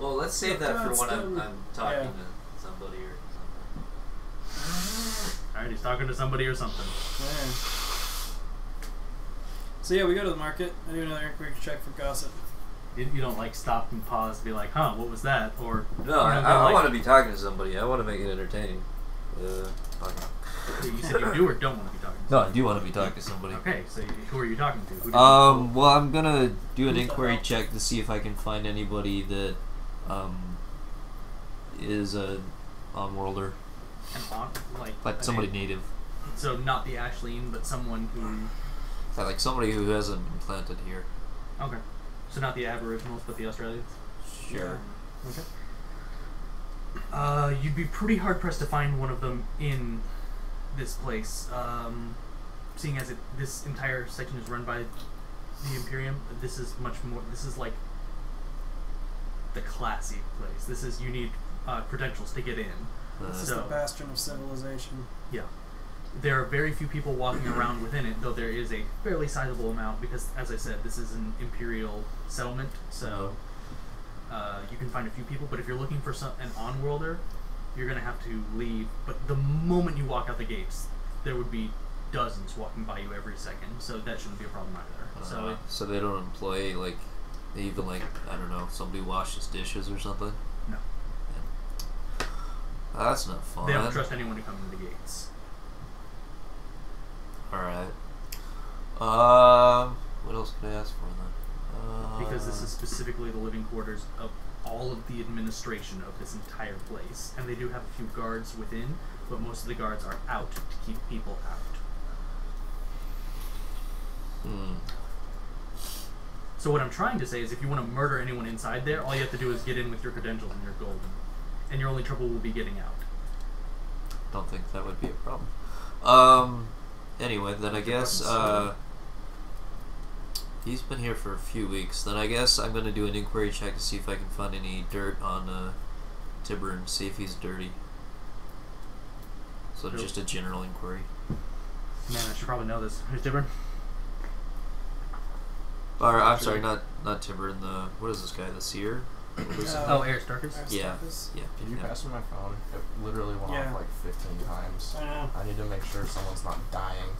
Well, let's save that for when I'm talking to somebody or something. Alright, he's talking to somebody or something. Yeah. So yeah, we go to the market. I do another inquiry check for gossip. You don't like stop and pause to be like, huh, what was that? Or no, I want to be talking to somebody. I want to make it entertaining. You said you do or don't want to be talking to somebody? No, I do want to be talking to somebody. Okay, so who are you talking to? Well, I'm gonna do an inquiry check to see if I can find anybody that is a on-worlder. Like somebody native. So not the Ashleen, but someone who... Yeah, like somebody who hasn't been planted here. Okay. So not the Aboriginals, but the Australians? Sure. Okay. You'd be pretty hard-pressed to find one of them in this place. Seeing as this entire section is run by the Imperium, this is much more... This is like the classy place. This is... You need credentials to get in. This is the bastion of civilization. Yeah. There are very few people walking around within it, though there is a fairly sizable amount because, as I said, this is an Imperial settlement, so you can find a few people, but if you're looking for an on-worlder, you're going to have to leave. But the moment you walk out the gates, there would be dozens walking by you every second, so that shouldn't be a problem either. So they don't employ, like, even, like, I don't know, somebody washes dishes or something? No. Yeah. That's not fun. They don't trust anyone to come into the gates. Alright. What else could I ask for then? Because this is specifically the living quarters of all of the administration of this entire place. And they do have a few guards within, but most of the guards are out to keep people out. So what I'm trying to say is if you want to murder anyone inside there, all you have to do is get in with your credentials and you're golden. And your only trouble will be getting out. Don't think that would be a problem. Anyway, then I guess, he's been here for a few weeks. Then I guess I'm going to do an inquiry check to see if I can find any dirt on Tiburn, see if he's dirty. So just a general inquiry. Man, I should probably know this. Who's Tiburn? Or, I'm sorry, not Tiburn, what is this guy, the Seer? Aristarchus? Yeah. Can you pass me my phone? It literally went off like 15 times. I know. I need to make sure someone's not dying.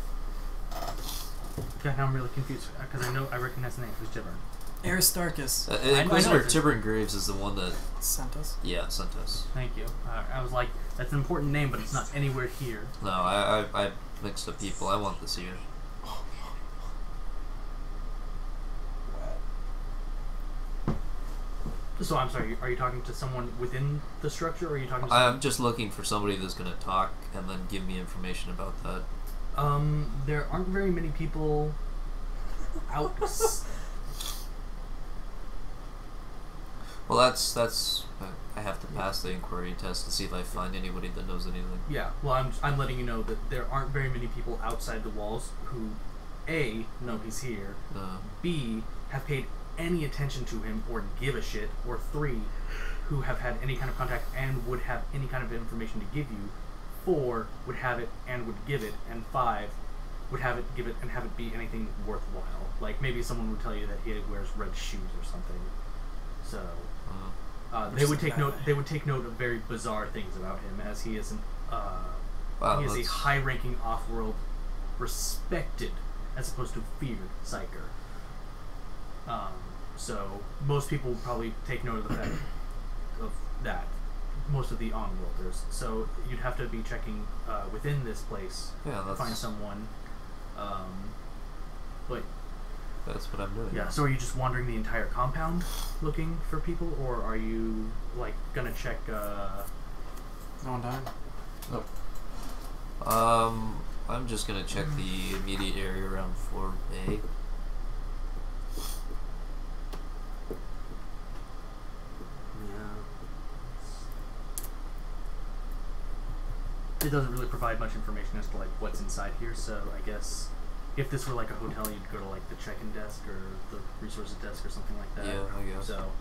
Okay, now I'm really confused because I recognize the name. Who's Tiburn? Aristarchus. Inquisitor Tiburn Graves is the one that sent us. Yeah, sent us. Thank you. I was like, that's an important name, but it's not anywhere here. No, I mixed up people. I want the Seer. So I'm sorry, are you talking to someone within the structure, or are you talking to I'm just looking for somebody that's going to talk and then give me information about that. There aren't very many people out. Well, that's I have to pass the inquiry test to see if I find anybody that knows anything. Yeah, well, I'm letting you know that there aren't very many people outside the walls who, A, know he's here, B, have paid any attention to him or give a shit, or 3, who have had any kind of contact and would have any kind of information to give you, 4, would have it and would give it, and 5, would have it, give it, and have it be anything worthwhile. Like maybe someone would tell you that he wears red shoes or something. So they would take note. They would take note of very bizarre things about him, as he is he is a high-ranking off-world, respected as opposed to feared psyker. So most people would probably take note of the fact of that. Most of the on-worlders. So you'd have to be checking within this place to find someone. But that's what I'm doing. Yeah. So are you just wandering the entire compound looking for people, or are you like gonna check? No one died. Nope. I'm just gonna check the immediate area around 4A. It doesn't really provide much information as to like what's inside here, so I guess if this were like a hotel, you'd go to like the check-in desk or the resources desk or something like that. Yeah, I guess. So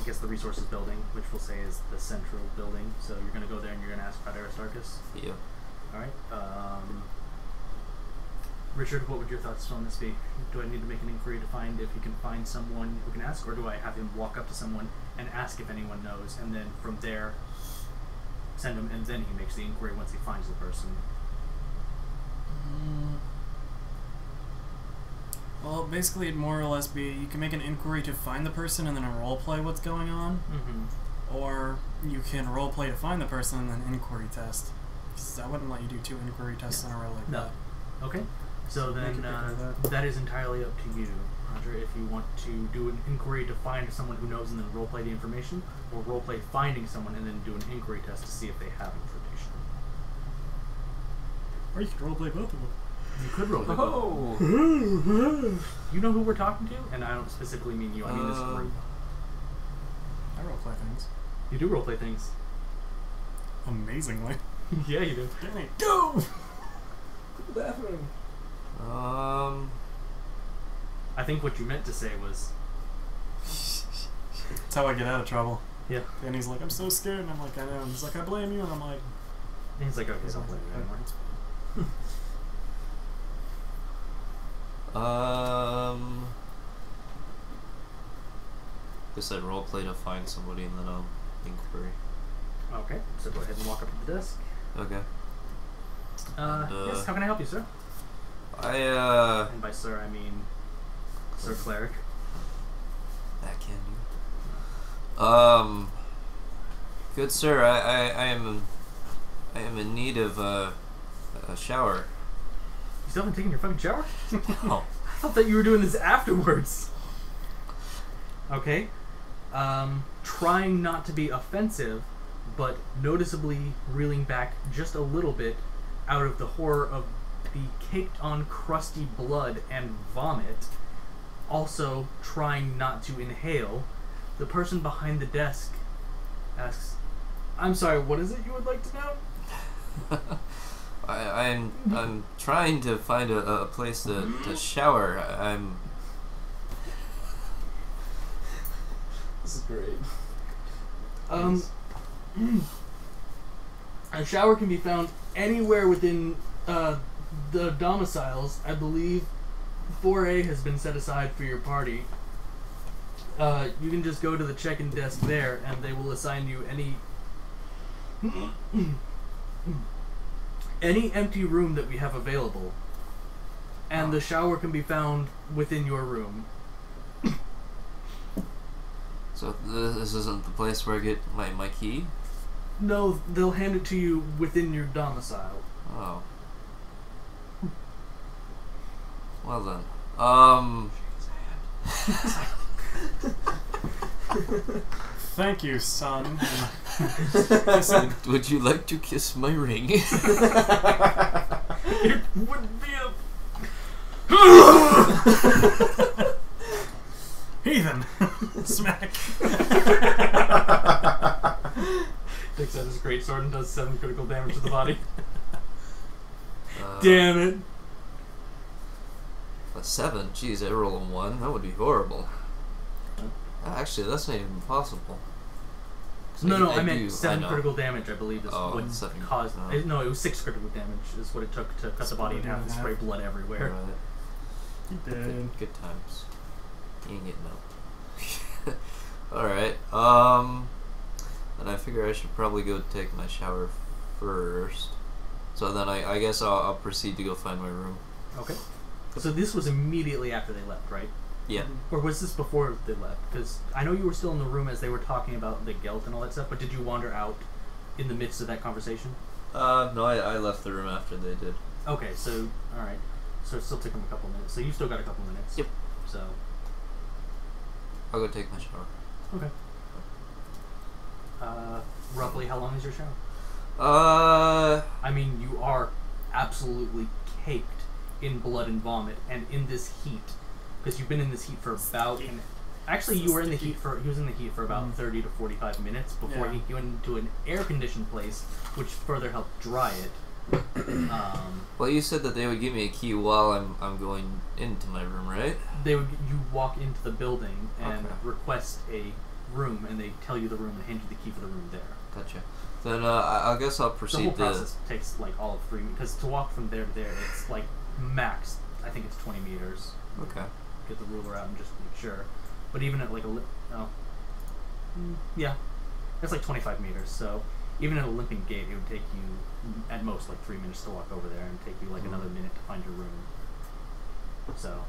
I guess the resources building, which we'll say is the central building. So you're gonna go there and you're gonna ask about Aristarchus. Yeah. All right. Richard, what would your thoughts on this be? Do I need to make an inquiry to find if he can find someone who can ask, or do I have him walk up to someone and ask if anyone knows, and then from there send him, and then he makes the inquiry once he finds the person? Well, basically it'd more or less be you can make an inquiry to find the person and then roleplay what's going on. Or you can roleplay to find the person and then inquiry test. Because I wouldn't let you do 2 inquiry tests in a row like that. Okay. So then that is entirely up to you, Roger, if you want to do an inquiry to find someone who knows and then roleplay the information, or roleplay finding someone and then do an inquiry test to see if they have information. Or you could roleplay both of them. You could roleplay both of them. You know who we're talking to? And I don't specifically mean you, I mean this group. I roleplay things. You do roleplay things. Amazingly. Yeah, you do. Danny, go! Go to the bathroom. I think what you meant to say was... That's how I get out of trouble. Yeah. Danny's like, I'm so scared, and I'm like, I know. And he's like, I blame you, and I'm like... And he's like, okay, don't blame me anymore. Guess I'd roleplay to find somebody and then I'll inquiry. Okay, so go ahead and walk up to the desk. Okay. Yes, how can I help you, sir? And by sir, I mean Sir Cleric. That can do. Good sir, I am in need of a shower. You still haven't taken your fucking shower? No. I thought that you were doing this afterwards. Okay. Trying not to be offensive, but noticeably reeling back just a little bit out of the horror of the caked-on crusty blood and vomit, also trying not to inhale, the person behind the desk asks, I'm sorry, what is it you would like to know? I'm trying to find a place to shower. This is great. A shower can be found anywhere within the domiciles. I believe 4A has been set aside for your party. You can just go to the check-in desk there, and they will assign you any empty room that we have available. And the shower can be found within your room. So this isn't the place where I get my key? No, they'll hand it to you within your domicile. Oh. Well then. Thank you, son. Would you like to kiss my ring? It would be a... Heathen! Smack! Takes out his greatsword and does 7 critical damage to the body. Damn it. A 7? Jeez, I roll a 1. That would be horrible. Actually, that's not even possible. No, I meant 7 critical damage, I believe, is what 7 caused... No, it was 6 critical damage is what it took to cut the body in half and spray blood everywhere. Right. Good times. You ain't getting up. Alright, and I figure I should probably go take my shower first. So then I guess I'll proceed to go find my room. Okay. So this was immediately after they left, right? Yeah. Or was this before they left? Because I know you were still in the room as they were talking about the Gelt and all that stuff, but did you wander out in the midst of that conversation? No, I left the room after they did. Okay, so, alright. So it still took them a couple minutes. So you still got a couple minutes. Yep. So... I'll go take my shower. Okay. Roughly how long is your shower? I mean, you are absolutely caked in blood and vomit, and in this heat, because you've been in this heat for about... Actually, you were in the heat for... He was in the heat for about 30 to 45 minutes before he went into an air-conditioned place, which further helped dry it. Well, you said that they would give me a key while I'm going into my room, right? They would. You walk into the building and request a room, and they tell you the room and hand you the key for the room there. Gotcha. Then I guess I'll proceed. The whole process takes like all of 3 minutes, because to walk from there to there, it's like max, I think it's 20 meters. Okay. Get the ruler out and just make sure. But even at like yeah, it's like 25 meters. So even at a limping gait, it would take you at most like 3 minutes to walk over there, and take you like another minute to find your room. So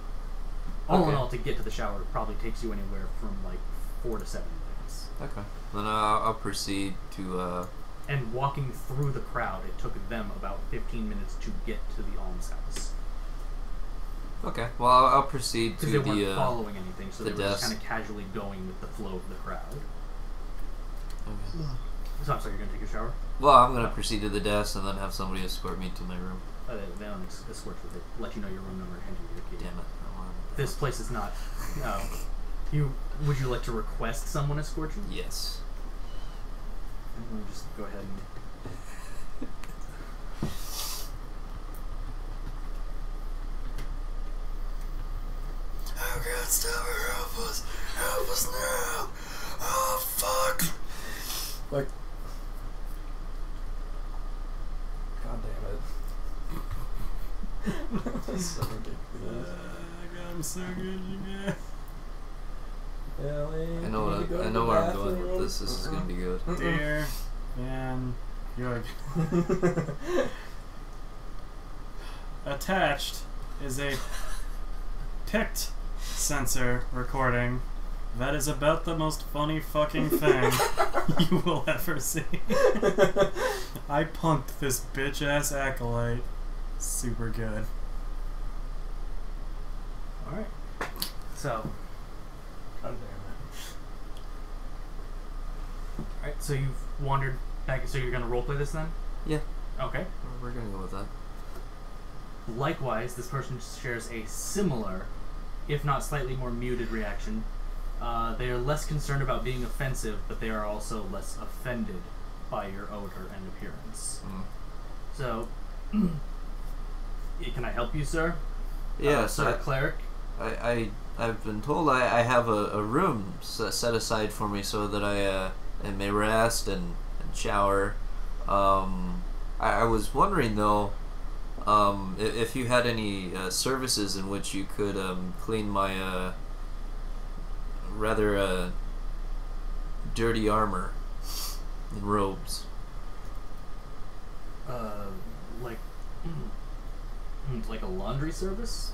all in all, to get to the shower, it probably takes you anywhere from like 4 to 7 minutes. Okay. Then I'll proceed to. And walking through the crowd, it took them about 15 minutes to get to the almshouse. Okay. Well, I'll proceed to the. Because they weren't following anything, so they were just desk. kind of casually going with the flow of the crowd. Okay. So I'm sorry, you're gonna take your shower? Well, I'm gonna proceed to the desk and then have somebody escort me to my room. They don't escort you. They let you know your room number and hand you your key. Damn it! I don't want This place is not. Would you like to request someone escort you? Yes. Let me just go ahead and. Oh God, stop her! Help us! Help us now! Oh fuck! Like, God damn it! That's so ridiculous. God, I'm so good, you guys. I know where I'm going with this. This is gonna be good. Dear and York. Attached is a picked sensor recording that is about the most funny fucking thing you will ever see. I punked this bitch ass acolyte super good. Alright. So. God damn Alright, so you've wandered back. So you're going to roleplay this then? Yeah. Okay. We're gonna go with that. Likewise, this person shares a similar, if not slightly more muted reaction. They are less concerned about being offensive, but they are also less offended by your odor and appearance. So, can I help you, sir? Yes, Sir Cleric? I've been told I have a room set aside for me so that I may rest and shower. I was wondering though, if you had any services in which you could clean my rather dirty armor and robes. Like a laundry service?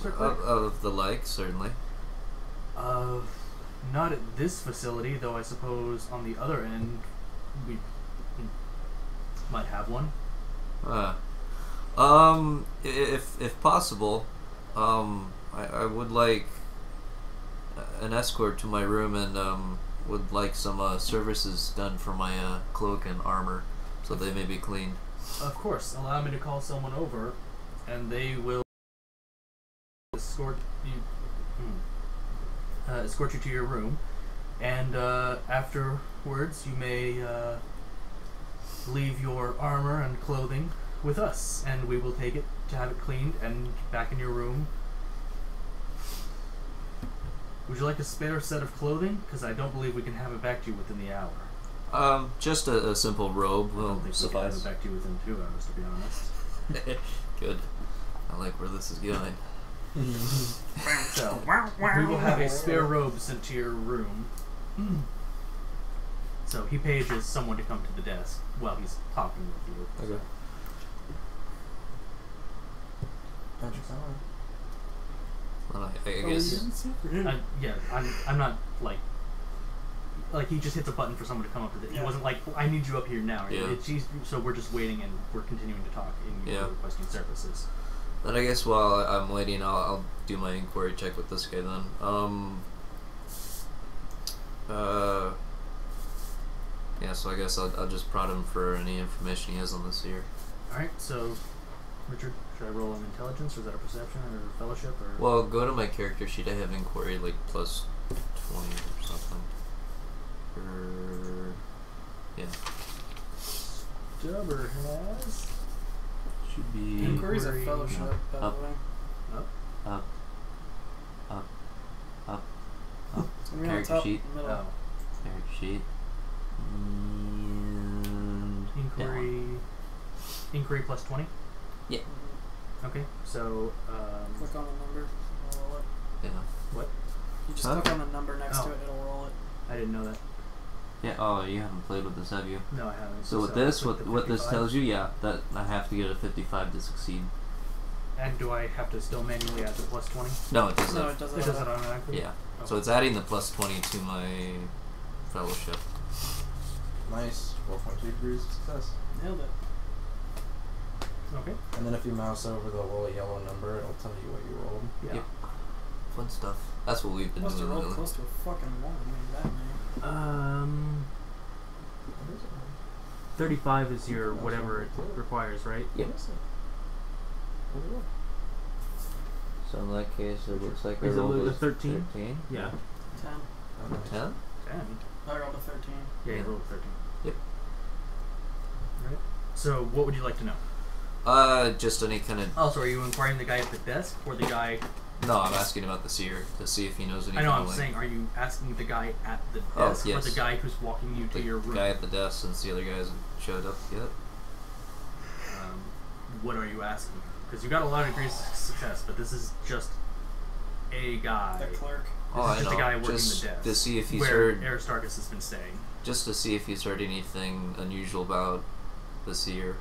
Of the like, certainly. Not at this facility, though I suppose on the other end we might have one. If possible, I would like an escort to my room and would like some services done for my cloak and armor so they may be cleaned. Of course, allow me to call someone over and they will escort you to your room, and afterwards you may leave your armor and clothing with us, and we will take it to have it cleaned and back in your room. Would you like a spare set of clothing? Because I don't believe we can have it back to you within the hour. Just a simple robe will suffice. We can have it back to you within 2 hours, to be honest. Good. I like where this is going. So, we will have a spare robe sent to your room. So he pages someone to come to the desk while he's talking with you. Okay. Well, I guess. I'm not like he just hits a button for someone to come up to the. He wasn't like, I need you up here now. Right? Yeah. So we're just waiting and we're continuing to talk and you're requesting services. Then I guess while I'm waiting, I'll do my inquiry check with this guy then. Yeah, so I guess I'll just prod him for any information he has on this here. Alright, so Richard, should I roll an intelligence, or is that a perception or fellowship or? Well, go to my character sheet. I have inquiry like plus 20 or something. Yeah. Jubber has. Should be. Inquiry's a fellowship, by the Up. way. Up. It's gonna be on Character top, sheet. middle. Oh. Character sheet. And Inquiry. down. Inquiry plus 20? Yeah. Okay, so click on the number. It'll roll it. Yeah. What? You just click on the number next to it. It'll roll it. I didn't know that. Yeah. Oh, you haven't played with this, have you? No, I haven't. So with this, what this tells you, yeah, that I have to get a 55 to succeed. And do I have to still manually add the plus 20? No, it doesn't. No, it doesn't. It does it automatically? Yeah. Okay. So it's adding the plus 20 to my fellowship. Nice. 4.2 degrees of success. Nailed it. Okay. And then if you mouse over the little yellow number, it'll tell you what you rolled. Yeah. Yep. Fun stuff. That's what we've been Must have doing. rolled close to a fucking 1. I mean, that many. 35 is your whatever it requires, right? Yep. So in that case, it looks like I Is it rolled a 13? 13. Yeah. 10. 10? 10? I rolled a 13. Yeah, you rolled a 13. Yep. Right. So, what would you like to know? Just any kind of... Also, are you inquiring the guy at the desk or the guy... No, I'm asking about the seer to see if he knows anything. I know, I'm saying, are you asking the guy at the desk yes. or the guy who's walking you to your room? The guy at the desk, since the other guy hasn't showed up yet. What are you asking? Because you got a lot of degrees of success, but this is just a guy. The clerk. Oh, I Just know. a guy working Just the desk. to see if he's where heard... Aristarchus has been staying. Just to see if he's heard anything unusual about the seer.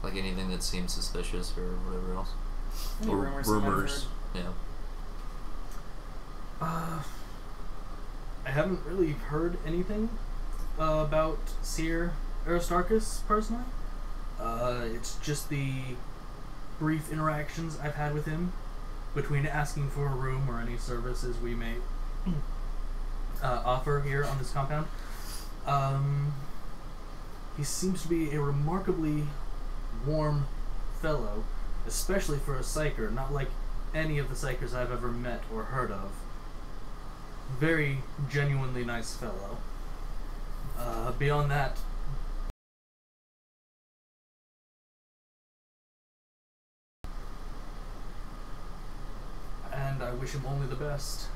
Like anything that seems suspicious or whatever else. Any or rumors you might have rumors. heard? Yeah. I haven't really heard anything about Seer Aristarchus personally. It's just the brief interactions I've had with him between asking for a room or any services we may offer here on this compound. He seems to be a remarkably warm fellow, especially for a psyker, not like any of the psykers I've ever met or heard of. Very genuinely nice fellow. Beyond that, and I wish him only the best.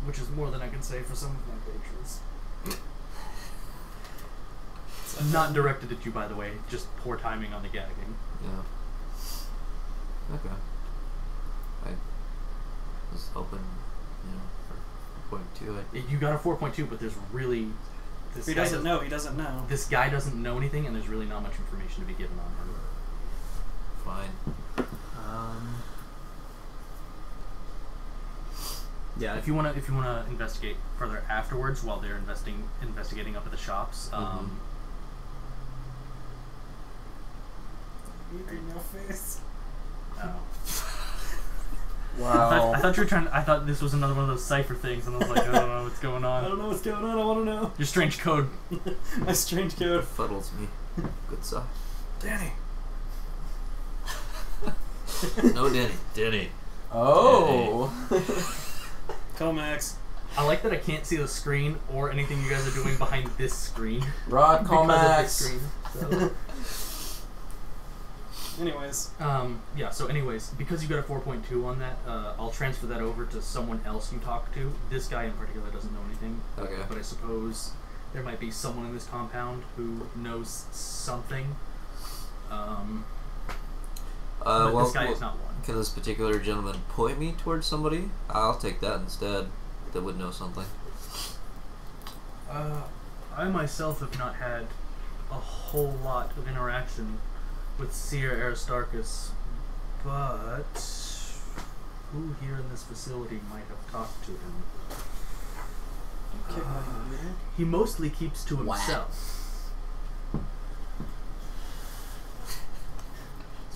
Which is more than I can say for some of my patrons. Not directed at you, by the way, just poor timing on the gagging. Yeah. Okay. I was hoping, for 4.2. You got a 4.2, but there's really... If he doesn't know, he doesn't know. This guy doesn't know anything, and there's really not much information to be given on him. Fine. Yeah, if you wanna investigate further afterwards while they're investigating up at the shops. In your face. Oh. Wow. I thought you were trying. I thought this was another one of those cipher things, and I was like, I don't know what's going on. I don't know what's going on. I want to know. Your strange code. My strange code. Fuddles me. Good stuff. Danny. No, Denny. Oh. Comax. I like that I can't see the screen or anything you guys are doing behind this screen. Rod Because of this Comax. screen. So. Anyways. Yeah, so anyways, because you got a 4.2 on that, I'll transfer that over to someone else you talk to. This guy in particular doesn't know anything. Okay. But I suppose there might be someone in this compound who knows something. But this guy is not one. Can this particular gentleman point me towards somebody? I'll take that instead. That would know something. I myself have not had a whole lot of interaction with Seer Aristarchus, but who here in this facility might have talked to him? He mostly keeps to himself. That's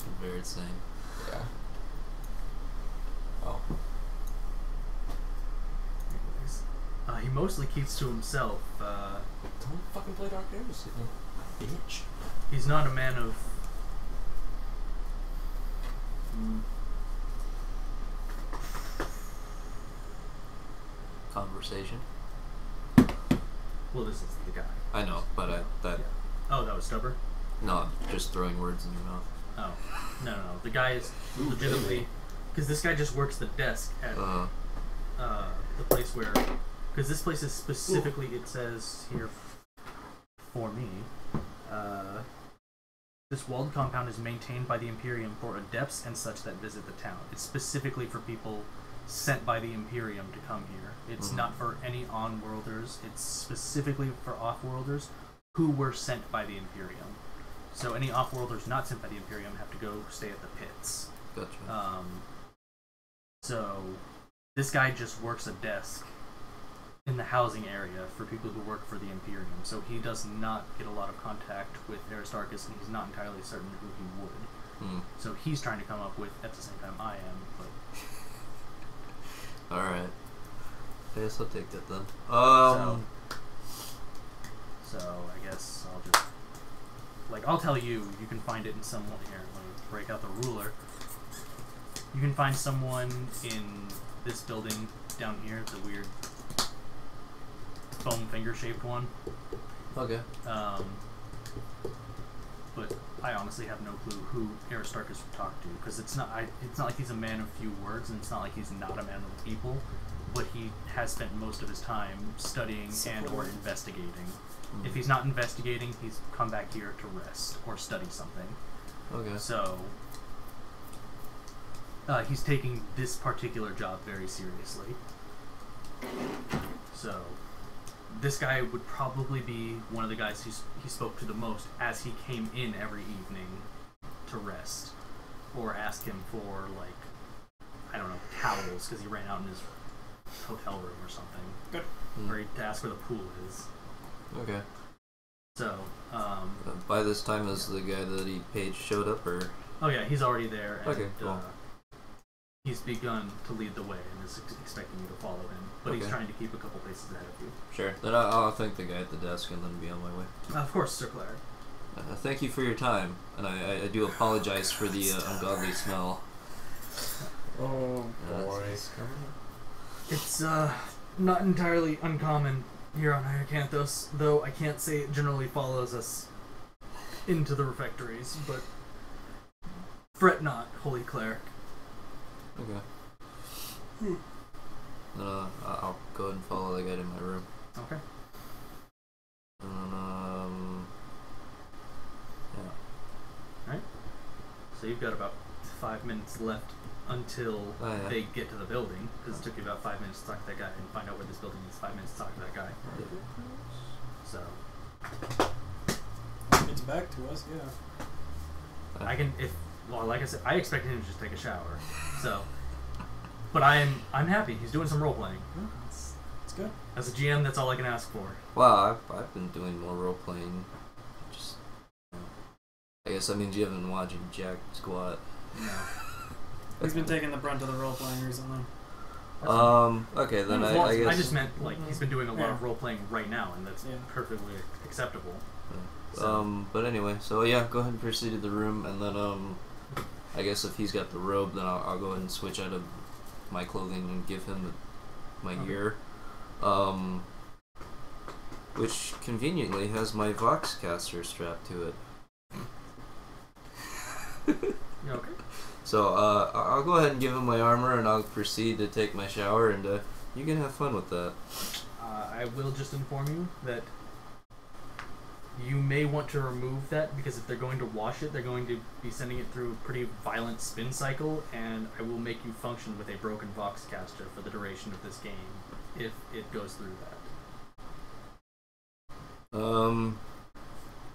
what Barrett's saying. Yeah. Oh. Anyways, he mostly keeps to himself. Don't fucking play Dark Ages, you bitch. He's not a man of... Conversation. Well, this is the guy. I know, but Yeah. Oh, that was stubborn? no, I'm just throwing words in your mouth. Oh. No. The guy is legitimately... Because this guy just works the desk at the place where... Because this place is specifically, it says here, for me, This walled compound is maintained by the Imperium for adepts and such that visit the town. It's specifically for people sent by the Imperium to come here. It's not for any on-worlders. It's specifically for off-worlders who were sent by the Imperium. So any off-worlders not sent by the Imperium have to go stay at the pits. Gotcha. So this guy just works a desk in the housing area for people who work for the Imperium. So he does not get a lot of contact with Aristarchus, and he's not entirely certain who he would. So he's trying to come up with, at the same time I am, but... Alright. I guess I'll take that then. So I guess I'll just... Like, I'll tell you, you can find it in someone... Here, let me break out the ruler. You can find someone in this building down here, the weird foam finger-shaped one. Okay. But I honestly have no clue who Aristarchus would talk to, because it's not like he's a man of few words, and it's not like he's not a man of the people, but he has spent most of his time studying and/or investigating. If he's not investigating, he's come back here to rest or study something. Okay. So he's taking this particular job very seriously. So this guy would probably be one of the guys he spoke to the most as he came in every evening to rest, or ask him for, like, I don't know, towels because he ran out in his hotel room or something. Good. Or to ask where the pool is. Okay. So, by this time, has the guy that he paid showed up, or? Oh yeah, he's already there, and okay, cool. He's begun to lead the way and is expecting you to follow him, but he's trying to keep a couple places ahead of you. Sure. Then I'll thank the guy at the desk and then be on my way. Of course, Sir Claire. Thank you for your time, and I do apologize for the ungodly smell. Oh boy. It's not entirely uncommon here on Hyrcanthos, though I can't say it generally follows us into the refectories, but fret not, Holy Cleric. Okay. I'll go ahead and follow the guy to my room. Okay. Yeah. Alright. So you've got about 5 minutes left until they get to the building, because it took you about 5 minutes to talk to that guy and find out where this building is. 5 minutes to talk to that guy. So it's back to us, yeah. I can, well, like I said, I expected him to just take a shower. So, but I'm happy. He's doing some role playing. It's good. As a GM, that's all I can ask for. Well, I've been doing more role playing. Just, I guess that means you haven't been watching Jack squat. No. He's been taking the brunt of the role playing recently. Okay, then well, I guess. I just meant, like, he's been doing a lot of role playing right now, and that's perfectly acceptable. So. But anyway, so yeah, go ahead and proceed to the room, and then I guess if he's got the robe, then I'll go ahead and switch out of my clothing and give him my gear, which conveniently has my Voxcaster strapped to it. You okay? So I'll go ahead and give him my armor, and I'll proceed to take my shower, and you can have fun with that. I will just inform you that you may want to remove that, because if they're going to wash it, they're going to be sending it through a pretty violent spin cycle, and I will make you function with a broken Voxcaster for the duration of this game, if it goes through that.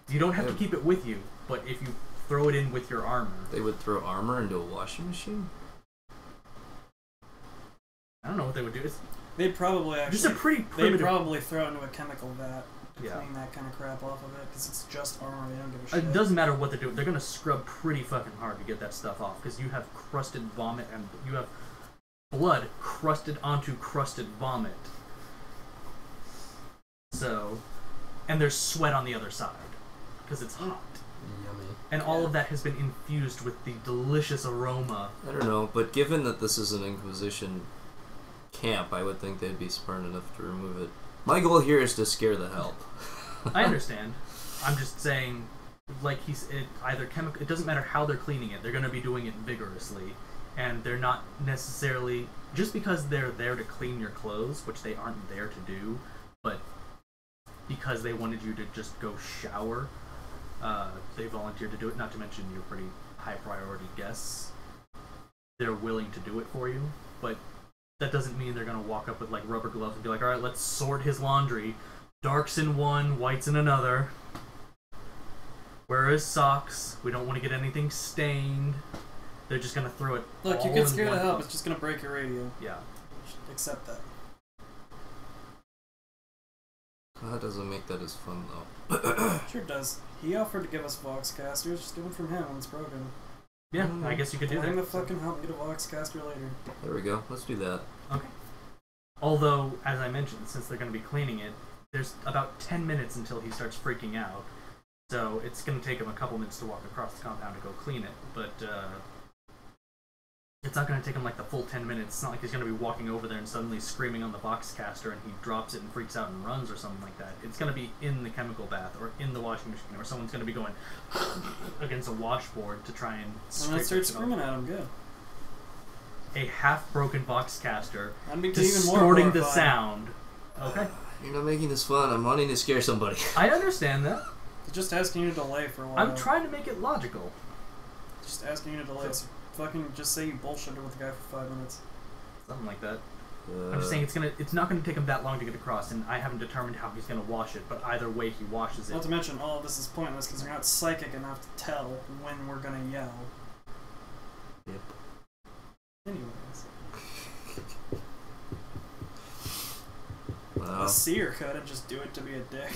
You don't have to keep it with you, but if you throw it in with your armor... They would throw armor into a washing machine? I don't know what they would do. They'd probably actually... This is a pretty primitive... They'd probably throw it into a chemical vat. Yeah. Clean that kind of crap off of it, because it's just armor, they don't give a shit. It doesn't matter what they're doing. They're going to scrub pretty fucking hard to get that stuff off, because you have crusted vomit, and you have blood crusted onto crusted vomit. So, and there's sweat on the other side, because it's hot. Yummy. And all of that has been infused with the delicious aroma. I don't know, but given that this is an Inquisition camp, I would think they'd be smart enough to remove it. My goal here is to scare the hell. I understand. I'm just saying, like it doesn't matter how they're cleaning it, they're going to be doing it vigorously. And they're not necessarily, just because they're there to clean your clothes, which they aren't there to do, but because they wanted you to just go shower, They volunteered to do it, not to mention you're pretty high priority guests. They're willing to do it for you, but that doesn't mean they're going to walk up with like rubber gloves and be like, alright, let's sort his laundry. Darks in one, whites in another. Where are his socks? We don't want to get anything stained. They're just going to throw it. Look, you all get in scared one of help, cup. it's just going to break your radio. Yeah. Accept that. Well, that doesn't make that as fun, though. Sure does. He offered to give us Voxcasters, just do it from him when it's broken. Yeah, I guess you could do Bring that. the fucking help me get a Voxcaster later. There we go. Let's do that. Okay. Although, as I mentioned, since they're going to be cleaning it, there's about 10 minutes until he starts freaking out. So it's going to take him a couple minutes to walk across the compound to go clean it. But it's not going to take him like the full 10 minutes. It's not like he's going to be walking over there and suddenly screaming on the Voxcaster and he drops it and freaks out and runs or something like that. It's going to be in the chemical bath or in the washing machine, or someone's going to be going against a washboard to try and scrape And then start it screaming at him, good. A half-broken Voxcaster That'd be even more distorting the horrifying. sound. Okay. You're not making this fun. I'm wanting to scare somebody. I understand that. Just asking you to delay for a while. I'm trying to make it logical. Just asking you to delay. So fucking just say you bullshitted with the guy for 5 minutes. Something like that. I'm just saying it's not gonna take him that long to get across, and I haven't determined how he's gonna wash it, but either way he washes it. Not to mention, all of this is pointless because you're not psychic enough to tell when we're gonna yell. Yep. Anyways. Well, A seer could and just do it to be a dick.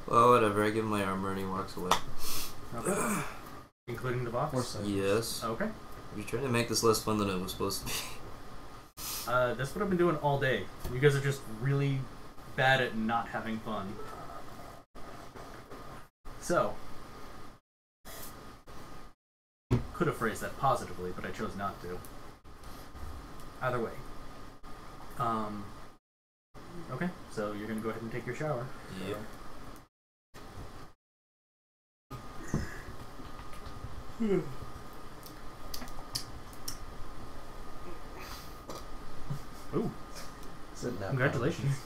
well, whatever. I give him my armor and he walks away. Okay. Including the box? Yes. Okay. You're trying to make this less fun than it was supposed to be. That's what I've been doing all day. You guys are just really bad at not having fun. So, could have phrased that positively, but I chose not to. Either way. Okay, so you're gonna go ahead and take your shower. Yep. Ooh, Sitting down. congratulations.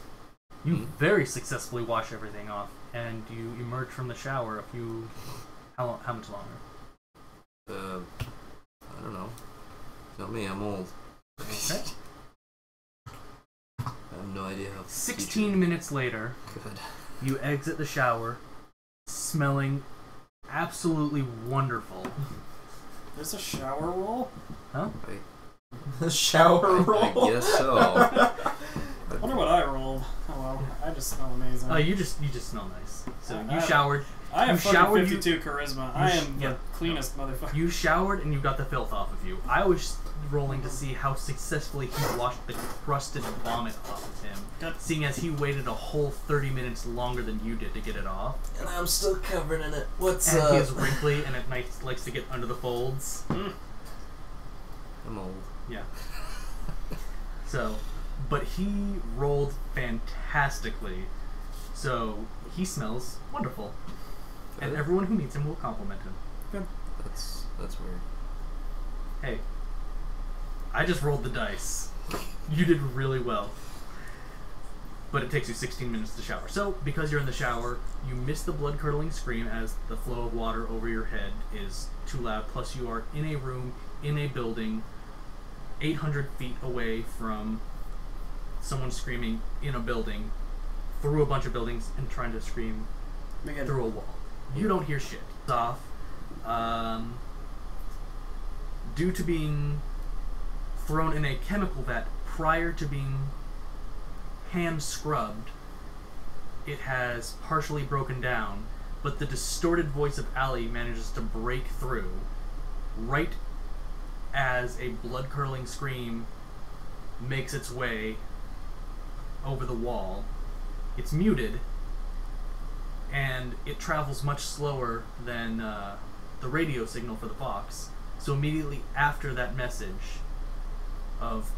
You very successfully wash everything off, and you emerge from the shower a few... How much longer? I don't know. Tell me, I'm old. Okay. I have no idea how. 16 minutes later, Good. you exit the shower, smelling absolutely wonderful. There's a shower roll? Huh? Shower roll? I guess so. I wonder what I rolled. Oh well, I just smell amazing. You just smell nice. So you I- showered. I have you fucking showered, 52 charisma. I am yeah. the cleanest motherfucker. You showered and you got the filth off of you. I was rolling to see how successfully he washed the crusted vomit off of him, Good. seeing as he waited a whole 30 minutes longer than you did to get it off. And I'm still covered in it. What's And up? he's wrinkly and at night likes to get under the folds. I'm old. Yeah. So, but he rolled fantastically. So he smells wonderful. And Good. everyone who meets him will compliment him. That's weird. Hey, I just rolled the dice. You did really well. But it takes you 16 minutes to shower. So, because you're in the shower, you miss the blood-curdling scream as the flow of water over your head is too loud. Plus, you are in a room, in a building, 800 feet away from someone screaming in a building, through a bunch of buildings, and trying to scream through a wall. You don't hear shit. It's off. Due to being thrown in a chemical vat prior to being hand scrubbed, it has partially broken down, but the distorted voice of Allie manages to break through right as a blood-curdling scream makes its way over the wall. It's muted, and it travels much slower than the radio signal for the box. So immediately after that message of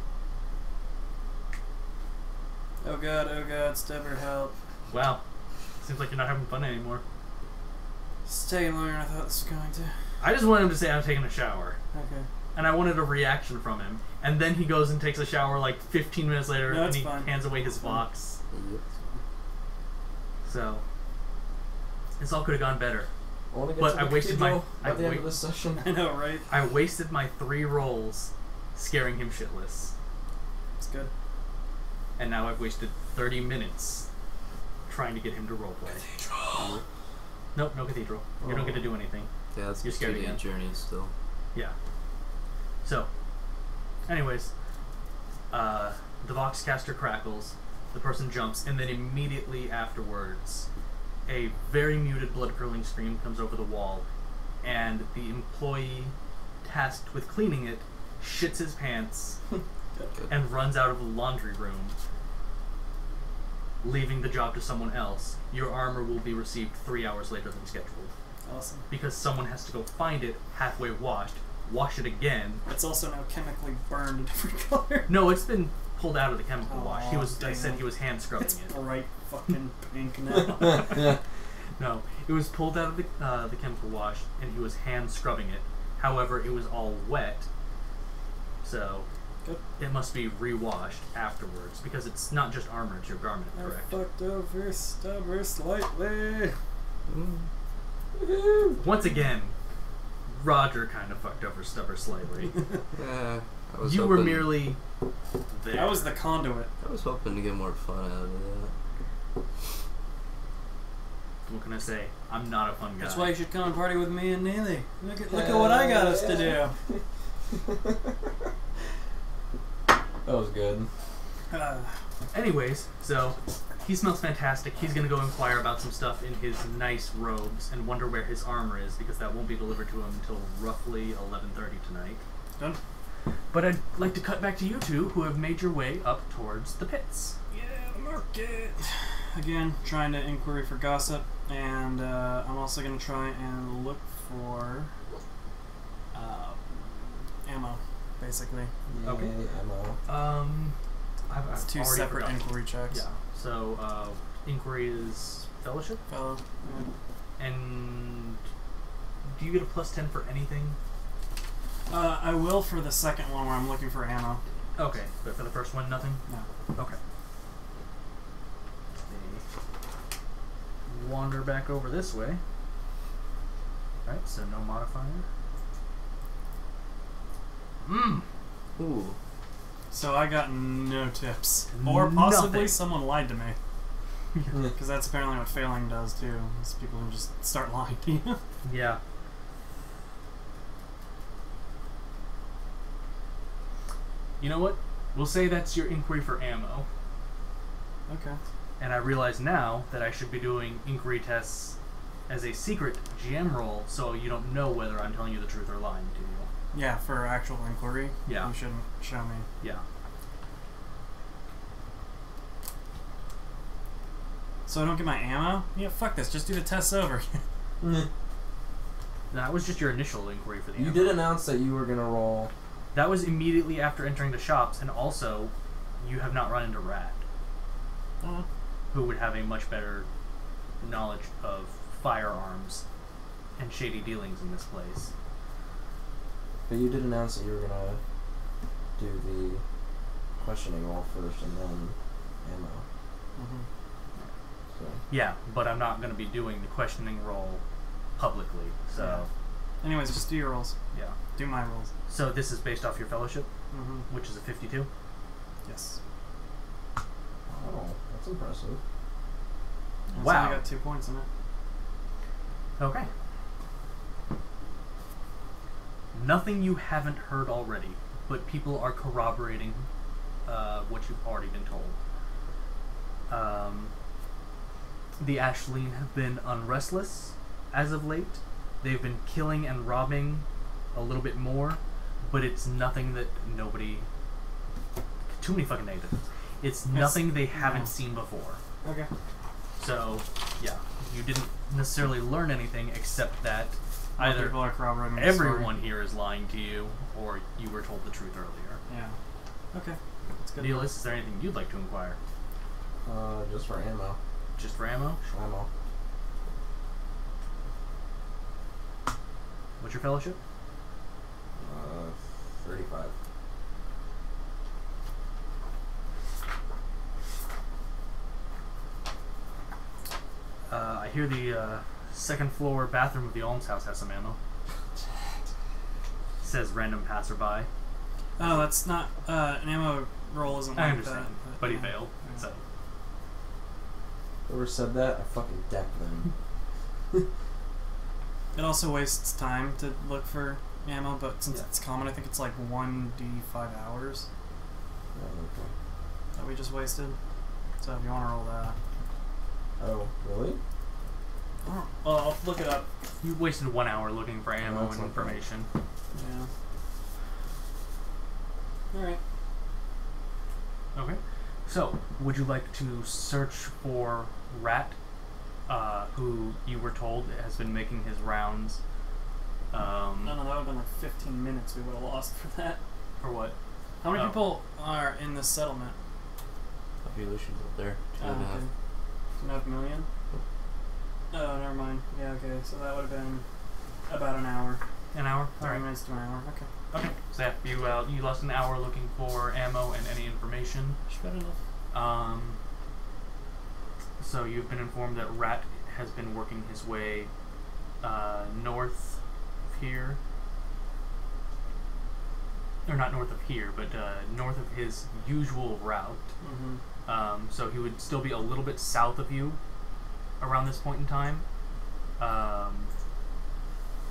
Oh god, Stubber, help. wow, seems like you're not having fun anymore. It's taking longer than I thought this was going to. I just wanted him to say I'm taking a shower. Okay. And I wanted a reaction from him. And then he goes and takes a shower like 15 minutes later, No, and it's he fine. hands away his box. Yep. So, This all could have gone better. But I wasted at the end of this session. I know, right? I wasted my 3 rolls scaring him shitless. It's good. And now I've wasted 30 minutes trying to get him to roleplay. Cathedral. Nope, no cathedral. You don't get to do anything. Yeah, it's You're scared again. journey still. Yeah. So, anyways, the Voxcaster crackles, the person jumps, and then immediately afterwards, a very muted blood-curdling scream comes over the wall, and the employee tasked with cleaning it shits his pants and runs out of the laundry room, leaving the job to someone else. Your armor will be received 3 hours later than scheduled. Awesome. Because someone has to go find it halfway washed, wash it again. It's also now chemically burned a different color. No, it's been pulled out of the chemical wash. I Damn. said he was hand scrubbing It's it. bright fucking pink now. No, it was pulled out of the chemical wash, and he was hand scrubbing it. However, it was all wet, so Good. it must be re-washed afterwards, because it's not just armor, it's your garment, correct? I fucked over stubber slightly. Once again, Roger kind of fucked over Stubber slightly. Yeah, You were merely there. That was the conduit. I was hoping to get more fun out of that. What can I say? I'm not a fun guy. That's why you should come and party with me and Neely. Look at what I got us to do. That was good. Anyways, so he smells fantastic. He's gonna go inquire about some stuff in his nice robes and wonder where his armor is, because that won't be delivered to him until roughly 11:30 tonight. Done. But I'd like to cut back to you two, who have made your way up towards the pits. Yeah, the market. Again, trying to inquiry for gossip, and I'm also going to try and look for ammo, basically. Okay. Ammo. It's 2 already separate forgotten. inquiry checks. Yeah. So inquiry is fellowship, Fellow. and do you get a +10 for anything? I will for the second one where I'm looking for ammo. Okay, but for the first one, nothing. No. Okay. Wander back over this way. Right, so no modifier. Ooh. So I got no tips. Or possibly Nothing. someone lied to me. Because that's apparently what failing does too. Is people can just start lying to you. Yeah. You know what? We'll say that's your inquiry for ammo. Okay. And I realize now that I should be doing inquiry tests as a secret GM role, so you don't know whether I'm telling you the truth or lying to you. Yeah, for actual inquiry. Yeah. You shouldn't show me. Yeah. So I don't get my ammo? Yeah, fuck this. Just do the tests over. That was just your initial inquiry for the You ammo. did announce that you were gonna roll. That was immediately after entering the shops, and also, you have not run into Rat, who would have a much better knowledge of firearms and shady dealings in this place. But you did announce that you were gonna do the questioning roll first and then ammo. So. Yeah, but I'm not going to be doing the questioning roll publicly, so... Anyways, just do your rolls. Yeah. Do my rolls. So this is based off your fellowship, Mm-hmm. which is a 52? Yes. Oh, that's impressive. That's Wow. only got 2 points in it. Okay. Nothing you haven't heard already, but people are corroborating what you've already been told. The Ashleen have been unrestless as of late. They've been killing and robbing a little bit more, but it's nothing that nobody... Too many fucking negatives. It's nothing they haven't seen before. Okay. So, yeah, you didn't necessarily learn anything except that Other either people are corroborating the everyone story. here is lying to you, or you were told the truth earlier. Yeah. Okay. That's good. Neelis, is there anything you'd like to inquire? Just for ammo. Just for ammo? Ammo. What's your fellowship? 35. I hear the Second floor bathroom of the almshouse has some ammo. Says random passerby. Oh, that's not an ammo roll isn't like I understand, that. but he failed. Yeah. So Whoever said that, I fucking deck them. It also wastes time to look for ammo, but since Yeah. it's common, I think it's like 1d5 hours Oh, okay. that we just wasted. So if you want to roll that. Oh, really? Oh, well, I'll look it up. you wasted 1 hour looking for ammo that's and not bad. information. Yeah. Alright. Okay. So, would you like to search for Rat, who you were told has been making his rounds? No, that would have been like 15 minutes we would have lost for that. For what? How many Oh. people are in this settlement? Population's up there. 2.5. 2.5 million? Oh, never mind. Yeah, okay, so that would have been about an hour. An hour? 30 Alright. minutes to an hour, okay. Okay. So yeah, you lost an hour looking for ammo and any information. Good enough. So you've been informed that Rat has been working his way north of here. Or not north of here, but north of his usual route. Mm-hmm. So he would still be a little bit south of you around this point in time.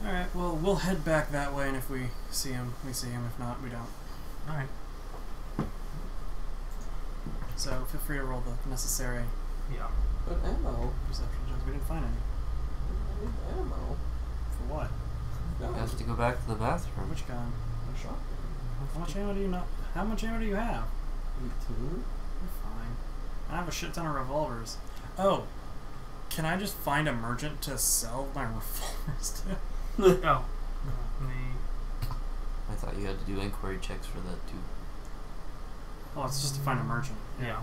Alright, well, we'll head back that way, and if we see him, we see him. If not, we don't. Alright. So feel free to roll the necessary Yeah. But ammo. perception checks. We didn't find any. I need ammo. For what? You have to go back to the bathroom. Which gun? A shotgun. How much ammo do you not? How much ammo do you have? 18? You're fine. I have a shit ton of revolvers. Oh, can I just find a merchant to sell my revolvers to? Oh. I thought you had to do inquiry checks for that too. Oh, it's just to find a merchant. Yeah.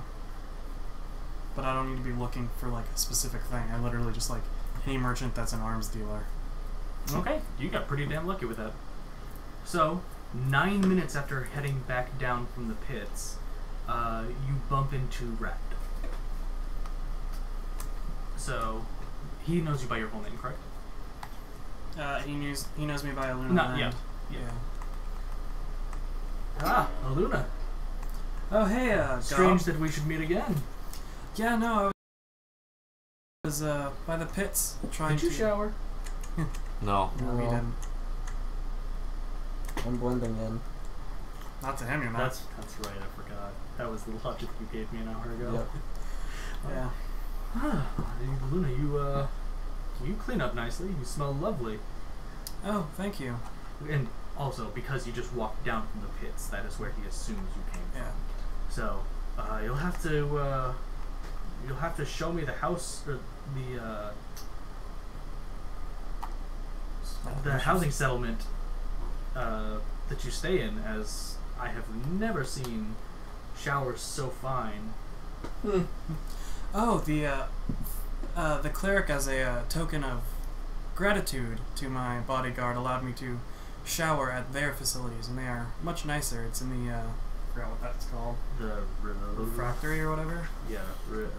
But I don't need to be looking for like a specific thing. I literally just like any merchant that's an arms dealer. Okay, you got pretty damn lucky with that. So, 9 minutes after heading back down from the pits, you bump into Rat. So, he knows you by your full name, correct? He knows me by a Luna. Not Land. yeah. Yeah. Ah, Aluna. Oh hey, Strange Gob. that we should meet again. Yeah, no, I was by the pits trying Did you to shower? No. No, he No. didn't. I'm blending in. Not to him, you're not. That's right, I forgot. That was the logic you gave me an hour ago. Yep. Yeah. Ah, Luna, you clean up nicely. You smell lovely. Oh, thank you. And also, because you just walked down from the pits, that is where he assumes you came from. Yeah. So, you'll have to show me the house or the housing settlement that you stay in, as I have never seen showers so fine. Oh, the cleric, as a token of gratitude to my bodyguard, allowed me to shower at their facilities, and they are much nicer. It's in the I forgot what that's called. The Refractory or whatever. Yeah,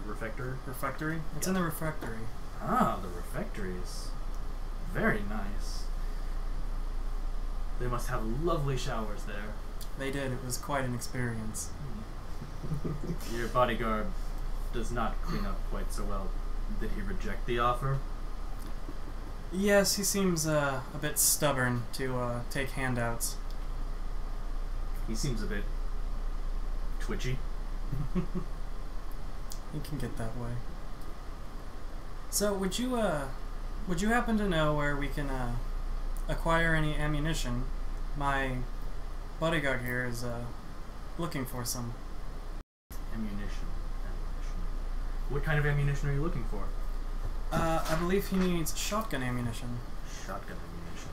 refectory. Refectory. It's Yeah. in the refectory. Ah, the refectory is very nice. They must have lovely showers there. They did. It was quite an experience. Your bodyguard does not clean up quite so well. Did he reject the offer? Yes, he seems a bit stubborn to take handouts. He seems a bit twitchy. He can get that way. So, would you happen to know where we can acquire any ammunition? My bodyguard here is looking for some. Ammunition. What kind of ammunition are you looking for? I believe he needs shotgun ammunition. Shotgun ammunition.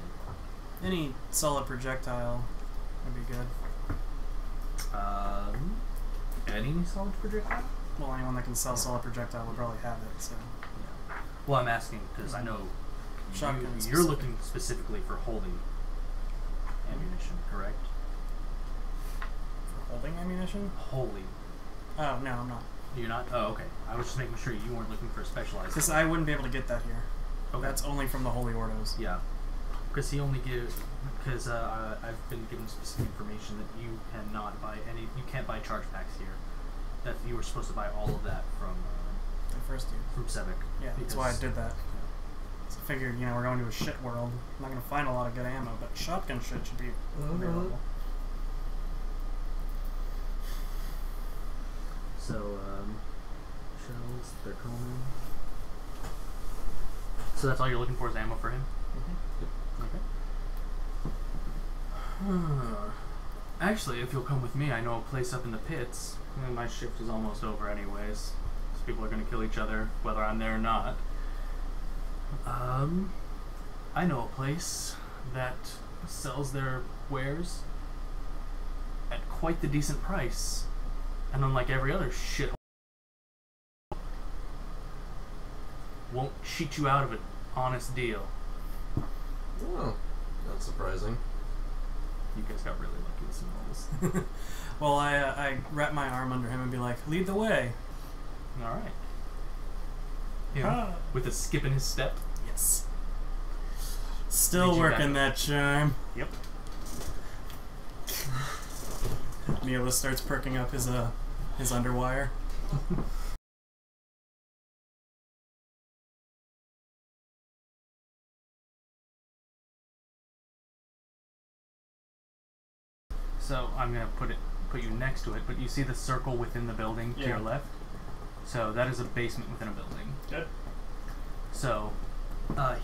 Any solid projectile would be good. Any solid projectile? Well, anyone that can sell solid projectile would probably have it. So, Yeah. Well, I'm asking because I know Shotgun you're specific. looking specifically for holy ammunition, correct? for holding ammunition? Holy. Oh no, I'm not. You're not? Oh, okay. I was just making sure you weren't looking for specialized. Because I wouldn't be able to get that here. Okay. That's only from the Holy Ordos. Yeah. Because he only gives... Because I've been given specific information that you cannot buy any... You can't buy charge packs here. That you were supposed to buy all of that from... the first year. From Sevic. Yeah, that's why I did that. So I figured, you know, we're going to a shit world. I'm not going to find a lot of good ammo, but shotgun shit should be available. So, shells, they're coming. So that's all you're looking for is ammo for him? Okay. Actually, if you'll come with me, I know a place up in the pits. My shift is almost over anyways. Because people are going to kill each other, whether I'm there or not. I know a place that sells their wares at quite the decent price. And unlike every other shithole, won't cheat you out of an honest deal. Oh, that's surprising. You guys got really lucky with some rolls. Well, I wrap my arm under him and be like, lead the way. Alright. With a skip in his step. Yes. Still working that charm. Yep. Neela starts perking up his underwire. So I'm gonna put you next to it, but you see the circle within the building to your left? So that is a basement within a building. Good. So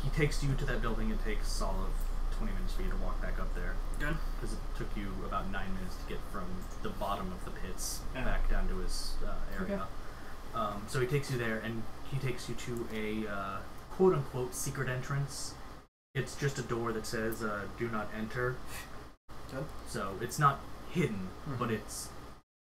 he takes you to that building. It takes solid 20 minutes for you to walk back up there. Good. Because it took you about 9 minutes to get from the bottom of the pits back down to his area. Okay. So he takes you there, and he takes you to a quote-unquote secret entrance. It's just a door that says, do not enter. Good. So it's not hidden, but it's,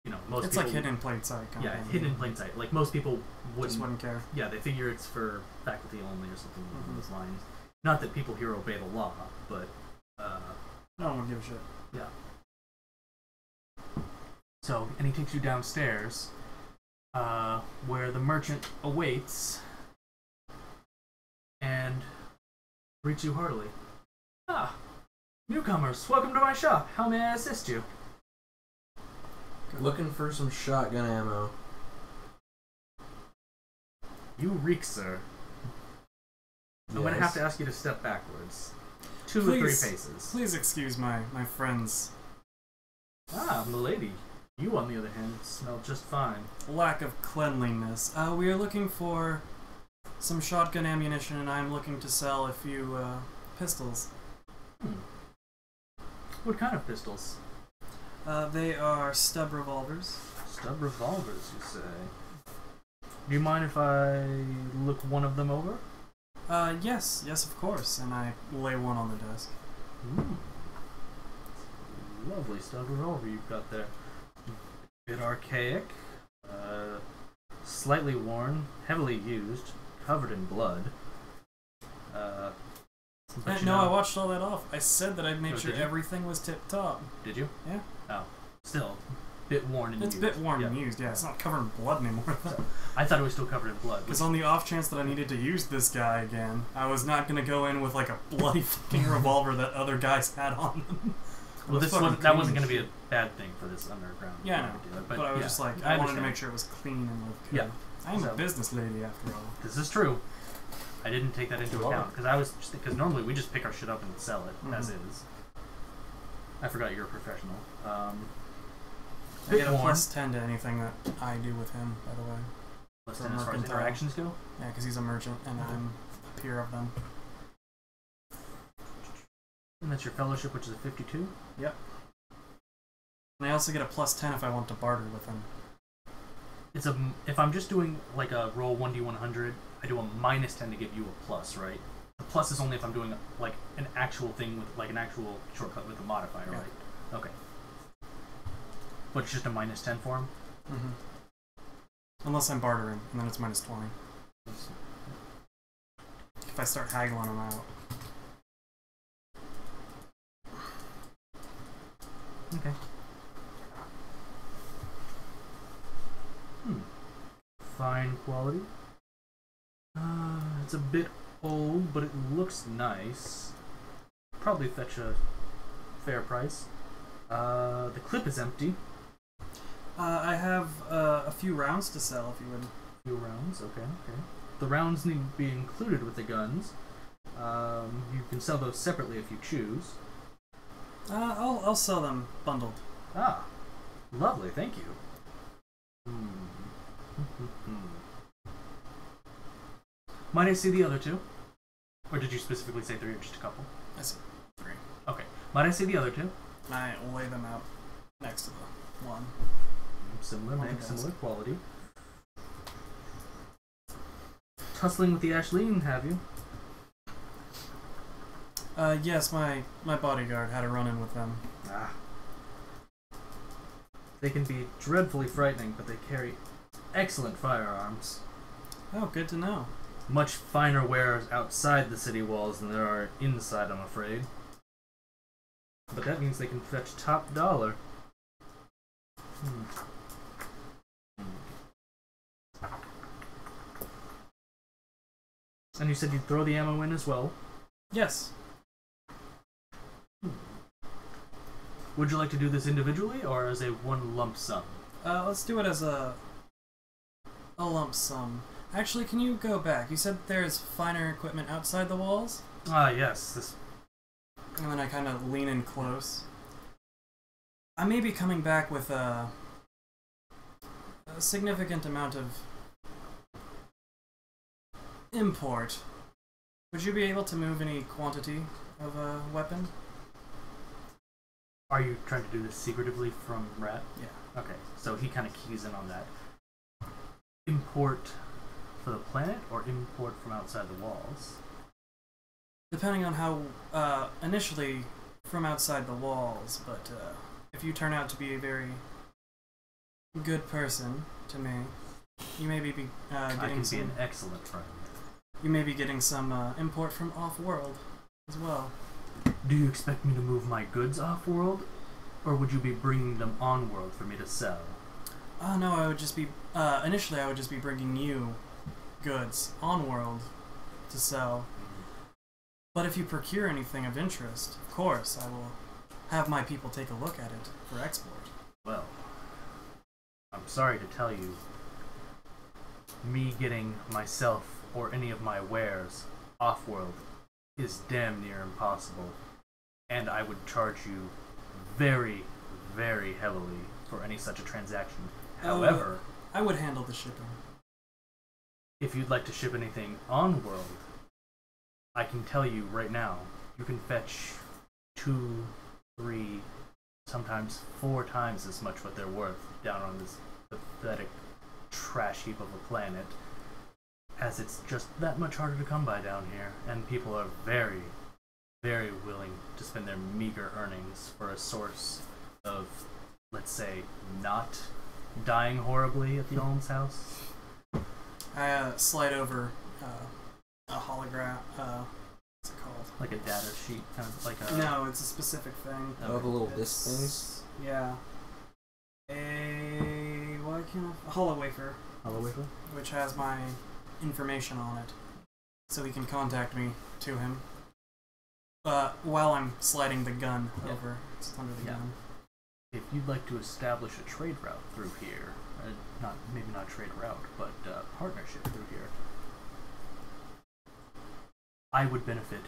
you know, most it's people... like hidden in plain sight. Yeah, hidden in plain sight. Like, most people wouldn't care. Yeah, they figure it's for faculty only or something along those lines. Not that people here obey the law, but... no one would give a shit. Yeah. So, and he takes you downstairs, where the merchant awaits, and greets you heartily. Ah, newcomers, welcome to my shop. How may I assist you? Looking for some shotgun ammo. You reek, sir. I'm going to have to ask you to step backwards. 2 or 3 paces. Please excuse my friends. Ah, milady. You, on the other hand, smell just fine. Lack of cleanliness. We are looking for some shotgun ammunition, and I'm looking to sell a few pistols. What kind of pistols? They are stub revolvers. Stub revolvers, you say? Do you mind if I look one of them over? Yes, of course. And I lay one on the desk. Lovely stub revolver you've got there. Bit archaic, slightly worn, heavily used, covered in blood. No, I watched all that off. I said that I'd make sure everything was tip-top. Did you? Yeah. Oh. Still, bit worn and used. It's a bit worn and used, yeah. It's not covered in blood anymore. I thought it was still covered in blood. Because on the off chance that I needed to use this guy again, I was not going to go in with like a bloody fucking revolver that other guys had on them. Well, that wasn't going to be a bad thing for this underground. Yeah, I know. But I was just like, I wanted to make sure it was clean and looked good. Yeah. I'm a business lady after all. This is true. I didn't take that into account because normally we just pick our shit up and sell it as is. I forgot you're a professional. I get a +10 to anything that I do with him, by the way. +10 as far as interactions go? Yeah, because he's a merchant and I'm a peer of them. And that's your fellowship, which is a 52? Yep. And I also get a +10 if I want to barter with him. If I'm just doing like a roll 1d100, I do a -10 to give you a plus, right? The plus is only if I'm doing like an actual thing with like an actual shortcut with a modifier, right? Okay. But it's just a -10 for him? Unless I'm bartering, and then it's -20. If I start haggling him out. Okay. Fine quality. It's a bit old, but it looks nice. Probably fetch a fair price. The clip is empty. I have a few rounds to sell if you would. A few rounds, okay. The rounds need to be included with the guns. You can sell those separately if you choose. I'll sell them bundled. Ah, lovely, thank you. Might I see the other two? Or did you specifically say 3 or just a couple? I see 3. Okay. Might I see the other two? I lay them out next to the one. Similar make, similar quality. Tussling with the Ashleen, have you? Yes, my bodyguard had a run-in with them. Ah. They can be dreadfully frightening, but they carry excellent firearms. Oh, good to know. Much finer wares outside the city walls than there are inside, I'm afraid. But that means they can fetch top dollar. And you said you'd throw the ammo in as well? Yes. Would you like to do this individually or as a one lump sum? Let's do it as a lump sum. Actually, can you go back? You said there's finer equipment outside the walls? Ah, yes. This. And then I kind of lean in close. I may be coming back with a significant amount of import. Would you be able to move any quantity of a weapon? Are you trying to do this secretively from Rat? Yeah. Okay, so he kind of keys in on that. Import for the planet or import from outside the walls? Depending on how, initially from outside the walls, but if you turn out to be a very good person to me, you may be getting I can some... be an excellent friend. You may be getting some import from off-world as well. Do you expect me to move my goods off-world, or would you be bringing them on-world for me to sell? No, I would just be... initially, I would just be bringing you goods on-world to sell. But if you procure anything of interest, of course, I will have my people take a look at it for export. Well, I'm sorry to tell you, me getting myself or any of my wares off-world is damn near impossible, and I would charge you very, very heavily for any such a transaction. However, I would handle the shipping. if you'd like to ship anything on-world, I can tell you right now, you can fetch 2, 3, sometimes 4 times as much what they're worth down on this pathetic trash heap of a planet, as it's just that much harder to come by down here, and people are very, very willing to spend their meager earnings for a source of, let's say, not dying horribly at the alms house. I slide over a hologram. What's it called? Like a data sheet, kind of like a... No, it's a specific thing. Oh, the little disc things? Yeah. Why can't I... A hollow wafer. Hollow wafer? Which has my information on it. So he can contact me to him. While I'm sliding the gun over. It's under the gun. If you'd like to establish a trade route through here, maybe not trade route, but partnership through here, I would benefit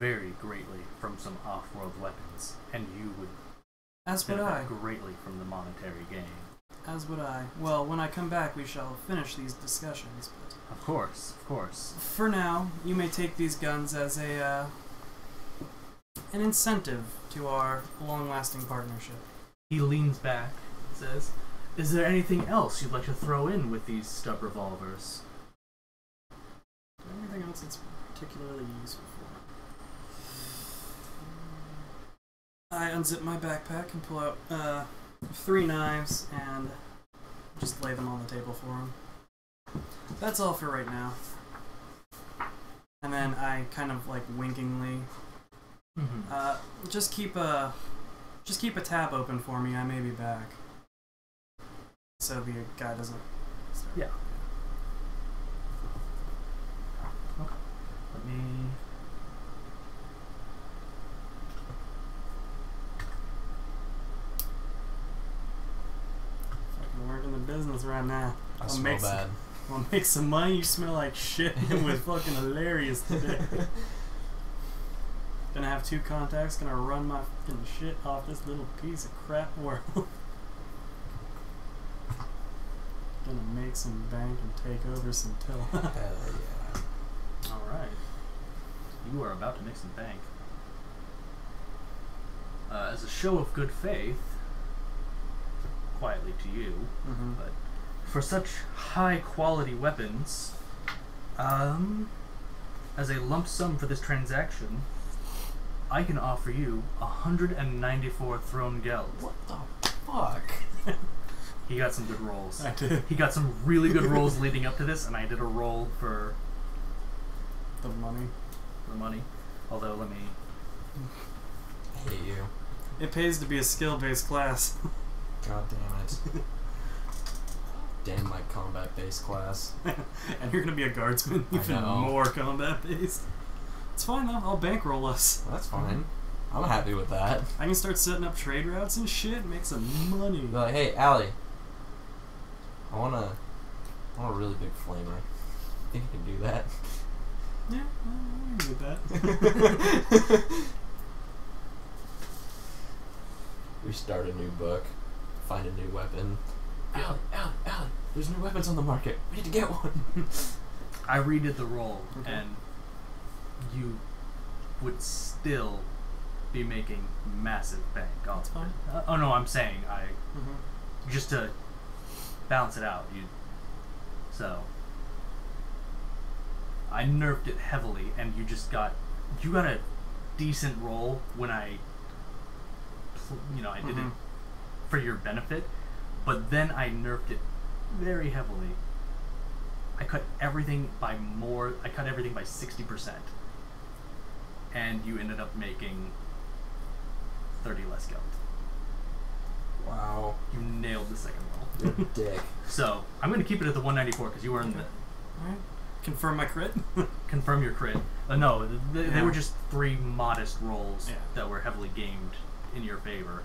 very greatly from some off-world weapons, and you would benefit greatly from the monetary gain. As would I. Well, when I come back, we shall finish these discussions. But of course, of course. For now, you may take these guns as an incentive to our long-lasting partnership. He leans back and says, "Is there anything else you'd like to throw in with these stub revolvers?" Anything else that's particularly useful for? I unzip my backpack and pull out 3 knives and just lay them on the table for him. That's all for right now. And then I kind of like winkingly, just keep a tab open for me. I may be back. So the guy doesn't. Yeah. Okay. Let let me. Fucking working the business right now. I smell bad. I'll make some money. You smell like shit. It was fucking hilarious today. Gonna have 2 contacts. Gonna run my fucking shit off this little piece of crap world. Gonna make some bank and take over some till. Hell yeah. Alright. You are about to make some bank. As a show of good faith, quietly to you, but for such high quality weapons, as a lump sum for this transaction, I can offer you 194 throne geld. What the fuck? He got some good rolls. I did. He got some really good rolls leading up to this, and I did a roll for The money. the money. Although, let me... I hate you. It pays to be a skill-based class. God damn it. Damn my combat-based class. And you're gonna be a guardsman, even know. more combat-based. It's fine though, I'll bankroll us. Well, that's fine. I'm happy with that. I can start setting up trade routes and shit, and make some money. Be like, hey, Allie. I want a really big flamer. Think you can do that? Yeah, I can do that. We start a new book, find a new weapon. Allie, there's new weapons on the market. We need to get one. I redid the roll, Okay. and you would still be making massive bank off That's fine. it. Oh no, I'm saying Mm-hmm. just to balance it out. So I nerfed it heavily, and you got a decent roll when I did it for your benefit, but then I nerfed it very heavily. I cut everything by 60%, and you ended up making 30 less geld. Wow. You nailed the second roll. You're a dick. So I'm going to keep it at the 194 because you earned it. Alright. Confirm my crit. Confirm your crit. No, they Yeah. were just 3 modest rolls Yeah. that were heavily gamed in your favor.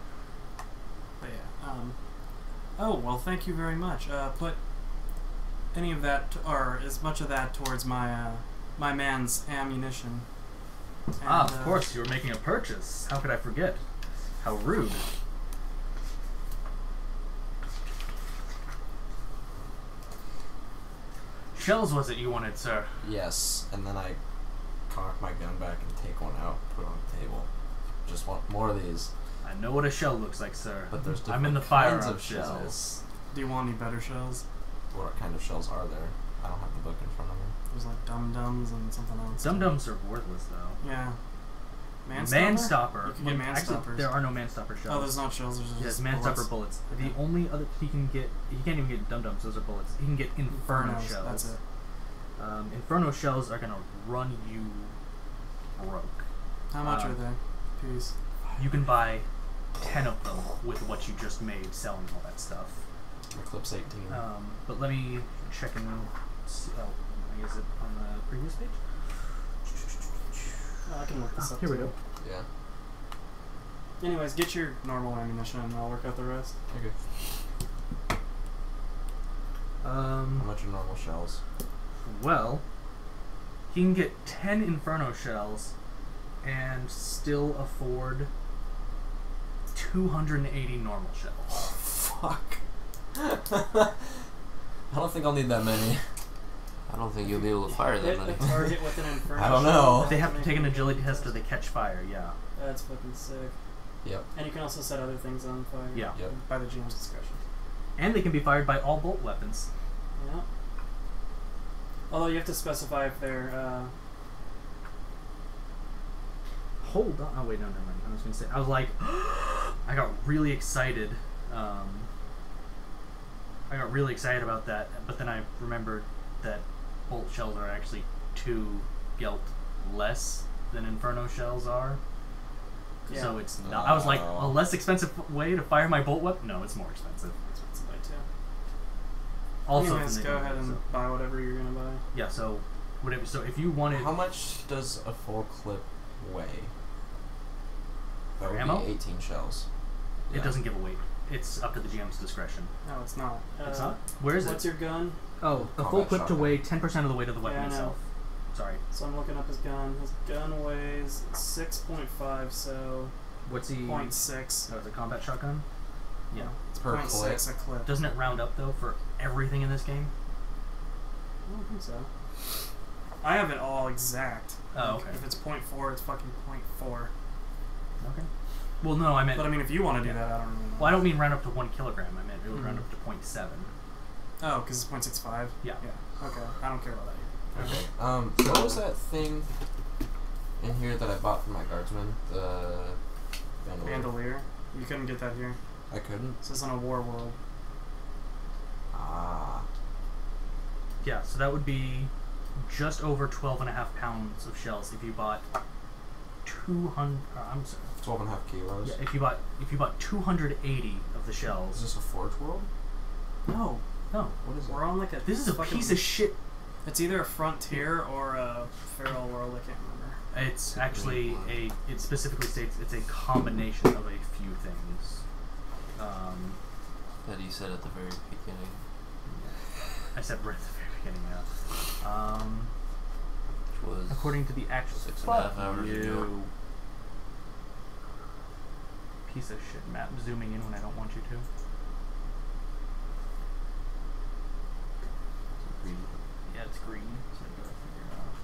But yeah. Oh well, thank you very much. Put any of that, or as much of that, towards my my man's ammunition. And, Of course, you were making a purchase. How could I forget? How rude. Shells was it you wanted, sir? Yes, and then I cock my gun back and take one out, put it on the table. Just want more of these. I know what a shell looks like, sir. But there's different I'm in the kinds firearms of shells. business. Do you want any better shells? What kind of shells are there? I don't have the book in front of me. There's like dum-dums and something else. Dum-dums are worthless, though. Yeah. Manstopper. You can get Actually, manstoppers. there are no manstopper shells. Oh, there's not shells. There's Yes, just manstopper bullets. Okay. The only other he can't even get dum-dums. Those are bullets. He can get inferno Infernos, shells. That's it. Inferno shells are gonna run you broke. How much are they? Piece. You can buy 10 of them with what you just made, selling all that stuff. Eclipse 18. But let me check and see. Oh, is it on the previous page? Oh, I can look this up. Here we too. go. Yeah. Anyways, get your normal ammunition and I'll work out the rest. Okay. How Um, much are normal shells? well, he can get 10 Inferno shells and still afford 280 normal shells. Fuck. I don't think I'll need that many. I don't think you'll be able to fire that Hit many. the target with an inferno. I don't know. They have to take an agility test or they catch fire, yeah. That's fucking sick. Yep. And you can also set other things on fire. Yeah. Yep. By the GM's discretion. And they can be fired by all bolt weapons. Yeah. Although you have to specify if they're, Hold on. Oh, wait, no, never mind. I was going to say, I was like, I got really excited. I got really excited about that, but then I remembered that bolt shells are actually 2 gelt less than Inferno shells are. Yeah. So it's not. I was like, a less expensive way to fire my bolt weapon? No, it's more expensive. expensive by 2. Also, Anyways, from the go ahead and so- buy whatever you're gonna buy. yeah, so whatever. So if you wanted, How much does a full clip weigh? That would ammo? be 18 shells. it doesn't give a weight. It's up to the GM's discretion. No, it's not. It's not. Where is What's it? your gun? Oh, the full Combat clip to shotgun. weigh 10% of the weight of the weapon Yeah, I know. itself. Sorry. So I'm looking up his gun. His gun weighs 6.5, so What's he? 0.6. Oh, it's a combat shotgun. Yeah. It's per clip. 0.6 a clip. Doesn't it round up though for everything in this game? I don't think so. I have it all exact. Oh, Like, okay. If it's 0.4, it's fucking 0.4. Okay. Well, no, I meant. But I mean, if you want to do that, I don't really know. Well, I don't mean round up to 1 kilogram. I meant it would round Mhm. up to 0.7. Oh, because it's 0.65? Yeah. Yeah. Okay. I don't care about that yet. Okay. What was that thing in here that I bought for my guardsman? The Bandolier. You couldn't get that here. I couldn't. This isn't a war world. Ah. Yeah, so that would be just over 12.5 pounds of shells if you bought 200. I'm sorry. 12.5 kilos. Yeah, if you bought 280 of the Is shells. this a Forge World? No. No, What is it? We're on like a. this is a fucking- piece of shit. It's either a frontier or a feral world. I can't remember. It's actually a. It specifically states it's a combination of a few things. That he said at the very beginning. I said right at the very beginning. Yeah. Which was According to the actual 6.5 hours ago. Piece of shit map zooming in when I don't want you to. Yeah, it's green, so I gotta figure it out.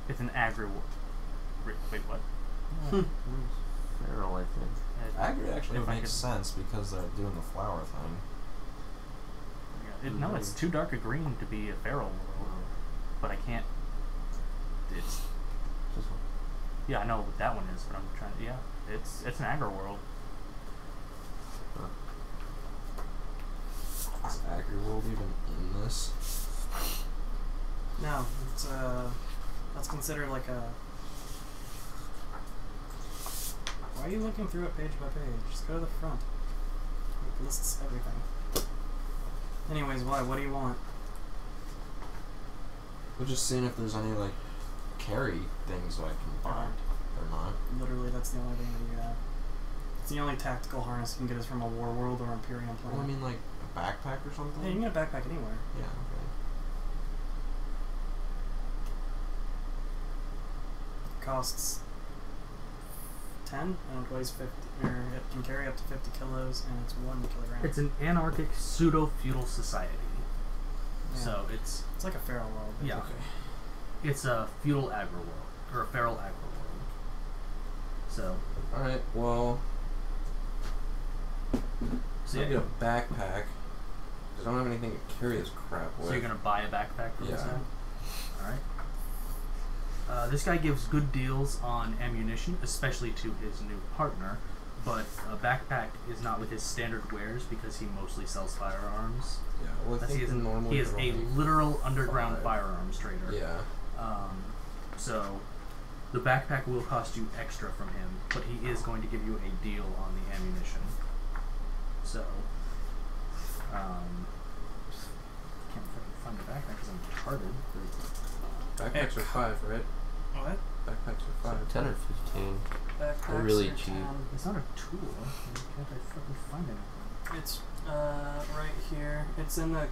It's an agri. Wait, what? Feral, I think. Agri actually If I makes could- sense because they're doing the flower thing. No, it's too dark a green to be a feral world, but I can't. It's This one. yeah, I know what that one is, but I'm trying. Yeah, it's an agri world. Is Agri World even in this? No, it's that's considered like a. Why are you looking through it page by page? Just go to the front. It lists everything. Anyways, why? What do you want? We're just seeing if there's any like carry things I can buy. They're not. Literally, that's the only thing that you have. It's the only tactical harness you can get is from a war world or Imperium planet. Well, I mean like a backpack or something. Yeah, you can get a backpack anywhere. Yeah. Okay. It costs 10 and it weighs 50, or it can carry up to 50 kilos and it's 1 kilogram. It's an anarchic pseudo-feudal society. Yeah. So it's like a feral world. yeah, basically. it's a feudal agri world or a feral agri world. So All right. Well, so I'll yeah, get a backpack. I don't have anything to carry this crap with. so you're gonna buy a backpack for this Yeah. guy? Alright. This guy gives good deals on ammunition, especially to his new partner, but a backpack is not with his standard wares because he mostly sells firearms. Yeah. Well, I That's- think he is a literal underground 5. firearms trader. Yeah. So the backpack will cost you extra from him, but he is going to give you a deal on the ammunition. So, can't find the backpack because I'm retarded. Backpacks are 5, right? What? Backpacks are 5. 10 or 15. Backpacks They're really are cheap. 10. It's not a tool. Can't I fucking find anything? It's right here. It's in the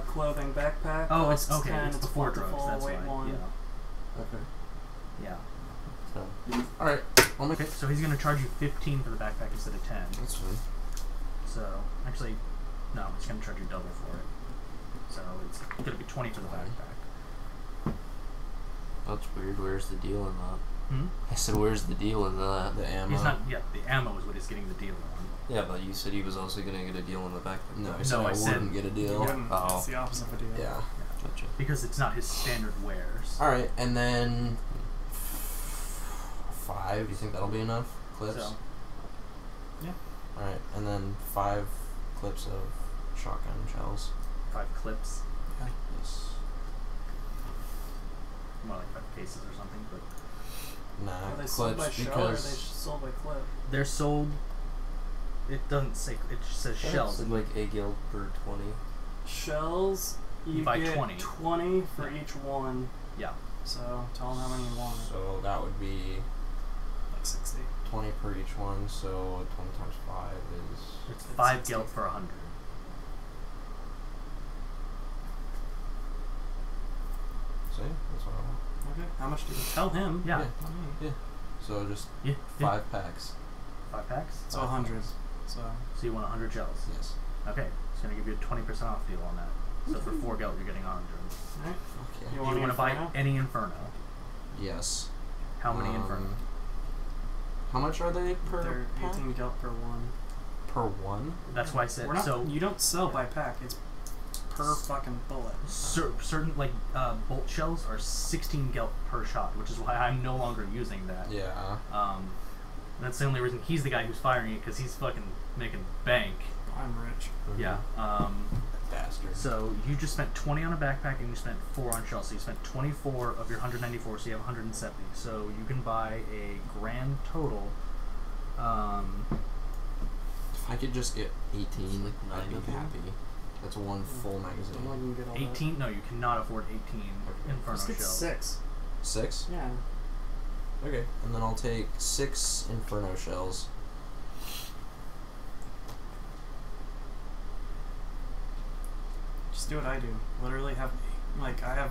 clothing backpack. Oh, it's costs okay. 10, It's before drugs. full, That's weight why. 1. Okay. Yeah. So, All right. I'll make Okay, so he's gonna charge you 15 for the backpack instead of 10. That's fine. So actually, no, he's gonna charge you double for it. So it's gonna be 20 for the backpack. that's weird. Where's the deal in that? Hmm? I said, where's the deal in that? The ammo. He's not. Yeah, the ammo is what he's getting the deal on. Yeah, but you said he was also going to get a deal on the backpack. No, I though. said I said- wouldn't get a deal. Oh. It's the opposite of a deal. Yeah. Gotcha. Because it's not his standard wares. All right, and then 5. You think that'll be enough clips? So, All right, and then 5 clips of shotgun shells. 5 clips, Yes. more like 5 cases or something. But Nah, Are they sold by clips shell or are they because sold by clip? they're sold. It doesn't say. It just says shells. It's like a guild per 20. Shells You buy get 20. 20 for each one. Yeah. So tell them how many you want. So that would be Like 60. 20 per each one, so 20 times 5 is... It's 5 gelt for 100. See? That's what I want. Okay. How much do you tell him? Yeah. Yeah. So just Yeah. 5 packs. 5 packs? So 100. So you want 100 gels? Yes. Okay. It's going to give you a 20% off deal on that. So for 4 gelt, you're getting 100. Alright. Okay. You want to buy any Inferno? Yes. How many Inferno? How much are they per They're pack? 18 gelt per one. Per one? That's why I said, We're not, so you don't sell by pack. It's per fucking bullet. certain like bolt shells are 16 gelt per shot, which is why I'm no longer using that. Yeah. That's the only reason he's the guy who's firing it, because he's fucking making bank. I'm rich. Mm-hmm. Yeah. Bastard. So you just spent 20 on a backpack and you spent 4 on shells. So you spent 24 of your 194, so you have 170. So you can buy a grand total. If I could just get 18, like I'd 9 be of them? happy. That's one full Don't let magazine. you get all 18? No, you cannot afford 18 Inferno Just get shells. 6. 6? Yeah. Okay. And then I'll take 6 Inferno shells. Just do what I do. Literally have, like, I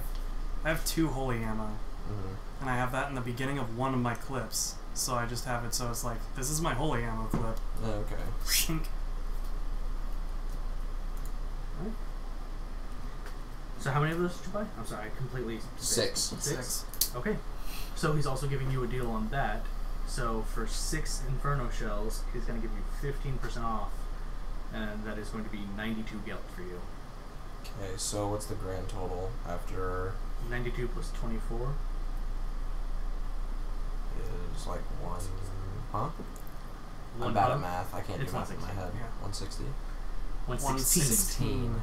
have 2 holy ammo. Mm-hmm. And I have that in the beginning of one of my clips. So I just have it so it's like, this is my holy ammo clip. Okay. Shink. So how many of those did you buy? I'm sorry, I completely... 6. 6. Okay. So he's also giving you a deal on that. So for 6 Inferno shells, he's going to give you 15% off. And that is going to be 92 gelt for you. Okay, so what's the grand total after 92 plus 24? is like 1... Huh? One I'm bad at hub? math. I can't It's do math in my 160. head. Yeah. 160? 116. 116. Okay.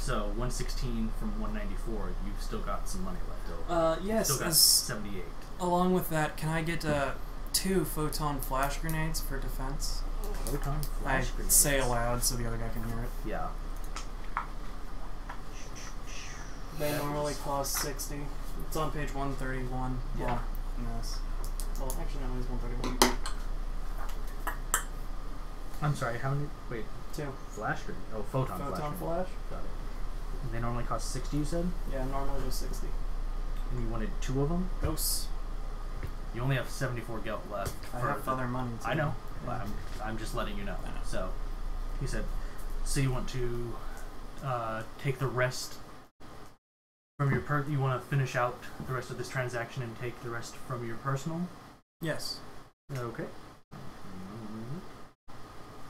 So 116 from 194, you've still got some money left over. Yes. Still got 78. Along with that, can I get 2 photon flash grenades for defense? Photon I flash grenades. say aloud so the other guy can hear it. Yeah. They That normally was- cost 60. It's on page 131. Yeah. Well, in this. Well, actually, no, it's 131. I'm sorry, how many? Wait, 2. flash grenade? Oh, photon flash. Photon grenade. flash? Got it. They normally cost 60, you said? Yeah, normally they're 60. And you wanted 2 of them? Ghosts. You only have 74 gelt left. I for have the- other money too. I know. Yeah. But I'm just letting you know. I know. So, he said, so you want to take the rest from your you want to finish out the rest of this transaction and take the rest from your personal? Yes. Okay.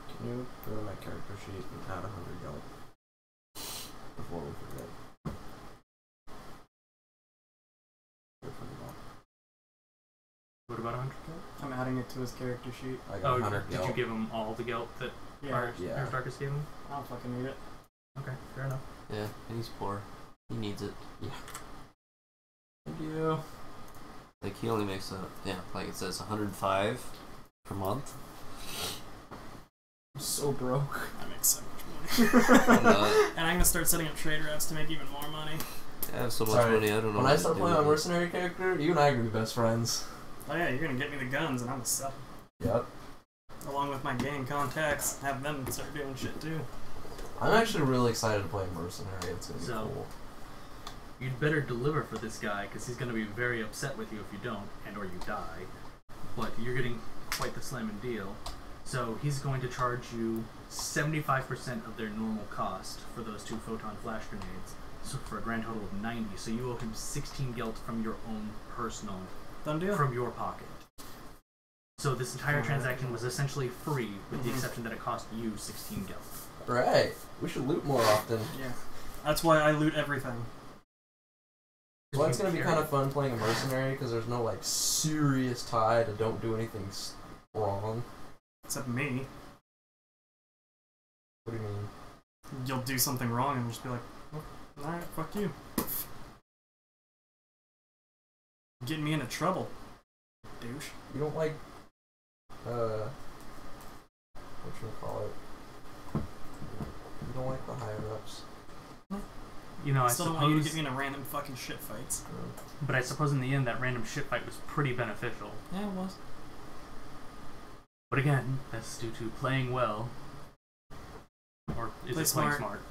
Can you go to my character sheet and add 100 gold? Before we forget. What about 100 gelt? I'm adding it to his character sheet. I got Oh, 100 did gold. you give him all the gelt that Yeah. Yeah. Darkus gave him? I don't fucking need it. Okay, fair enough. Yeah, he's poor. He needs it. Thank you. Like, he only makes like it says 105 per month. I'm so broke. I make so much I'm money. not. And I'm gonna start setting up trade routes to make even more money. I have so much Sorry, money, I don't know When what I to start do playing my with it. mercenary character, you and I are going to be best friends. Oh yeah, you're gonna get me the guns and I'm gonna sell. Yep. Along with my gang contacts, have them start doing shit too. I'm actually really excited to play mercenary. It's going to be So- cool. You'd better deliver for this guy, because he's going to be very upset with you if you don't, and or you die. But you're getting quite the slamming deal. So he's going to charge you 75% of their normal cost for those 2 photon flash grenades. So for a grand total of 90. So you owe him 16 gelt from your own personal, Done deal. from your pocket. So this entire transaction was essentially free, with the exception that it cost you 16 gelt. Right. We should loot more often. Yeah. That's why I loot everything. Well, it's going to be kind of fun playing a mercenary because there's no, like, serious tie to don't do anything wrong. Except me. What do you mean? You'll do something wrong and just be like, oh, alright, fuck you. Getting me into trouble, douche. You don't like, what should I call it? You don't like the higher ups. You know, I still don't want you to get me in a random fucking shit fights. But I suppose in the end, that random shit fight was pretty beneficial. Yeah, it was. But again, that's due to playing well. Or is it playing smart?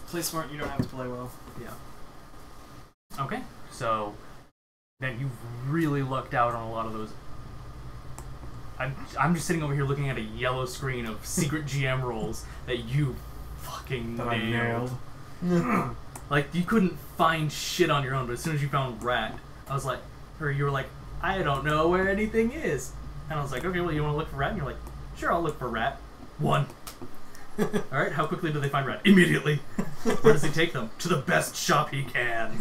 Play smart, you don't have to play well. Yeah. Okay, so then you've really lucked out on a lot of those. I'm just sitting over here looking at a yellow screen of secret GM rolls that you fucking nailed. Like, you couldn't find shit on your own, but as soon as you found rat, I was like, or you were like, I don't know where anything is. And I was like, okay, well, you want to look for rat? And you're like, sure, I'll look for rat. 1. Alright, how quickly do they find rat? Immediately. Where does he take them? To the best shop he can.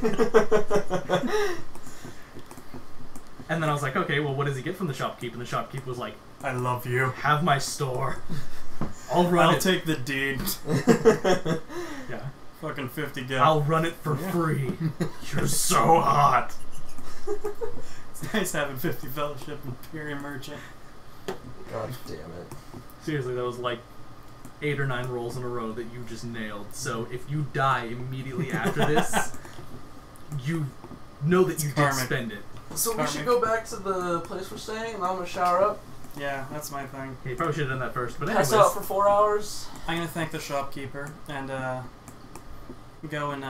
And then I was like, okay, well, what does he get from the shopkeep? And the shopkeep was like, I love you. Have my store. I'll take the deed. Yeah. Fucking 50 get. I'll run it for free. You're so hot. It's nice having 50 fellowship and Imperium merchant. God damn it. Seriously, that was like 8 or 9 rolls in a row that you just nailed. So if you die immediately after this, you know that you did spend it. So we should go back to the place we're staying, and I'm gonna shower up. Yeah, that's my thing. Yeah, you probably should have done that first. But anyways, pass out for 4 hours. I'm gonna thank the shopkeeper and go and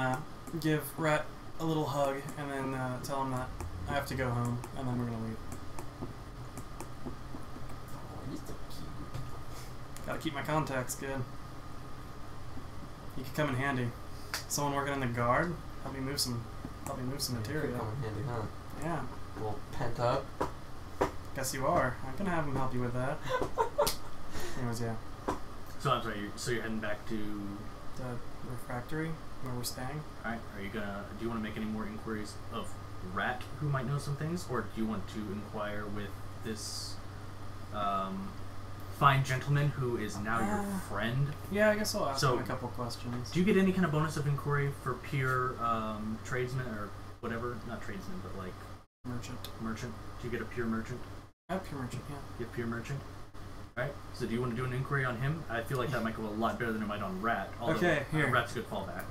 give Rat a little hug, and then tell him that I have to go home, and then we're gonna leave. Oh, he's so cute. Gotta keep my contacts good. He could come in handy. Someone working in the guard, help me move some material. Come in handy, huh? Yeah. A little pent up. Guess you are. I can have him help you with that. Anyways, yeah. So I'm sorry. So you're heading back to The refractory where we're staying. All right. Are you gonna? Do you want to make any more inquiries of Rat, who might know some things, or do you want to inquire with this fine gentleman who is now your friend? Yeah, I guess I'll ask him a couple questions. Do you get any kind of bonus of inquiry for pure tradesman or whatever? Not tradesman, but like merchant. Do you get a pure merchant? I have pure merchant. Yeah. You have pure merchant. All right. So do you want to do an inquiry on him? I feel like that might go a lot better than it might on Rat. Although, okay, here. Rat's a good fallback.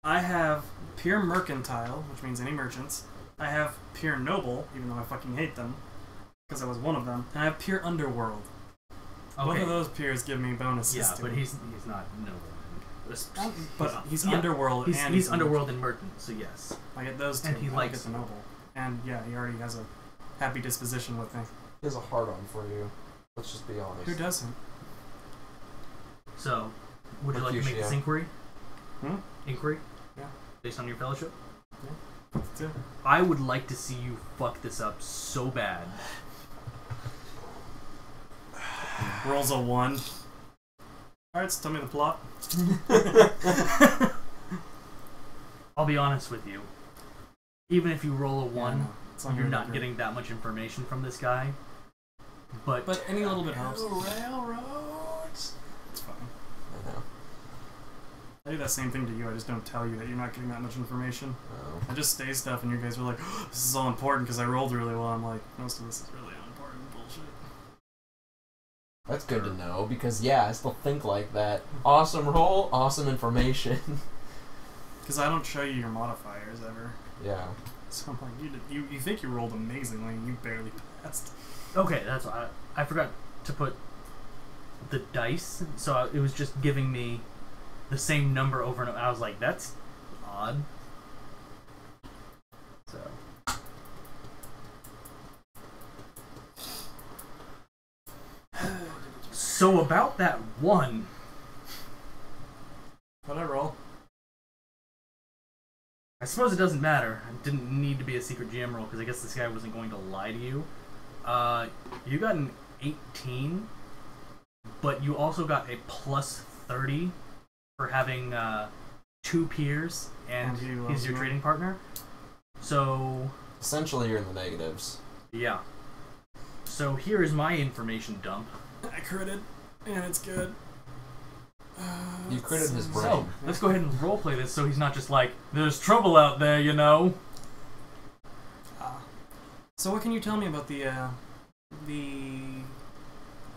I have pure mercantile, which means any merchants. I have pure noble, even though I fucking hate them, because I was one of them. And I have pure underworld. Okay. Both of those peers give me bonuses. Yeah, but he's not noble. But he's underworld. He's underworld and merchant, so yes. I get those two. And he likes the noble. And yeah, he already has a happy disposition with me. He has a hard-on for you. Let's just be honest. Who doesn't? So, would you like to make this inquiry? Inquiry? Yeah. Based on your fellowship? Yeah. I would like to see you fuck this up so bad. Rolls a 1. Alright, so tell me the plot. I'll be honest with you. Even if you roll a 1, you're not great. getting that much information from this guy. But any little bit helps. Railroads. It's fine. I know. I do that same thing to you. I just don't tell you that you're not getting that much information. Oh. I just say stuff, and you guys are like, oh, "This is all important because I rolled really well." I'm like, most of this is really unimportant bullshit. That's good to know because I still think like that. Awesome roll, awesome information. Because I don't show you your modifiers ever. Yeah. So I'm like, you think you rolled amazingly, and you barely passed. okay, that's why I forgot to put the dice, so it was just giving me the same number over and over. I was like, that's odd. So about that 1. What'd I roll? I suppose it doesn't matter. It didn't need to be a secret GM roll because I guess this guy wasn't going to lie to you. You got an 18, but you also got a plus 30 for having 2 peers, and he's your trading partner. So essentially, you're in the negatives. Yeah. So here is my information dump. I critted, and it's good. You critted his brain. So, let's go ahead and roleplay this so he's not just like, there's trouble out there, you know? So what can you tell me about the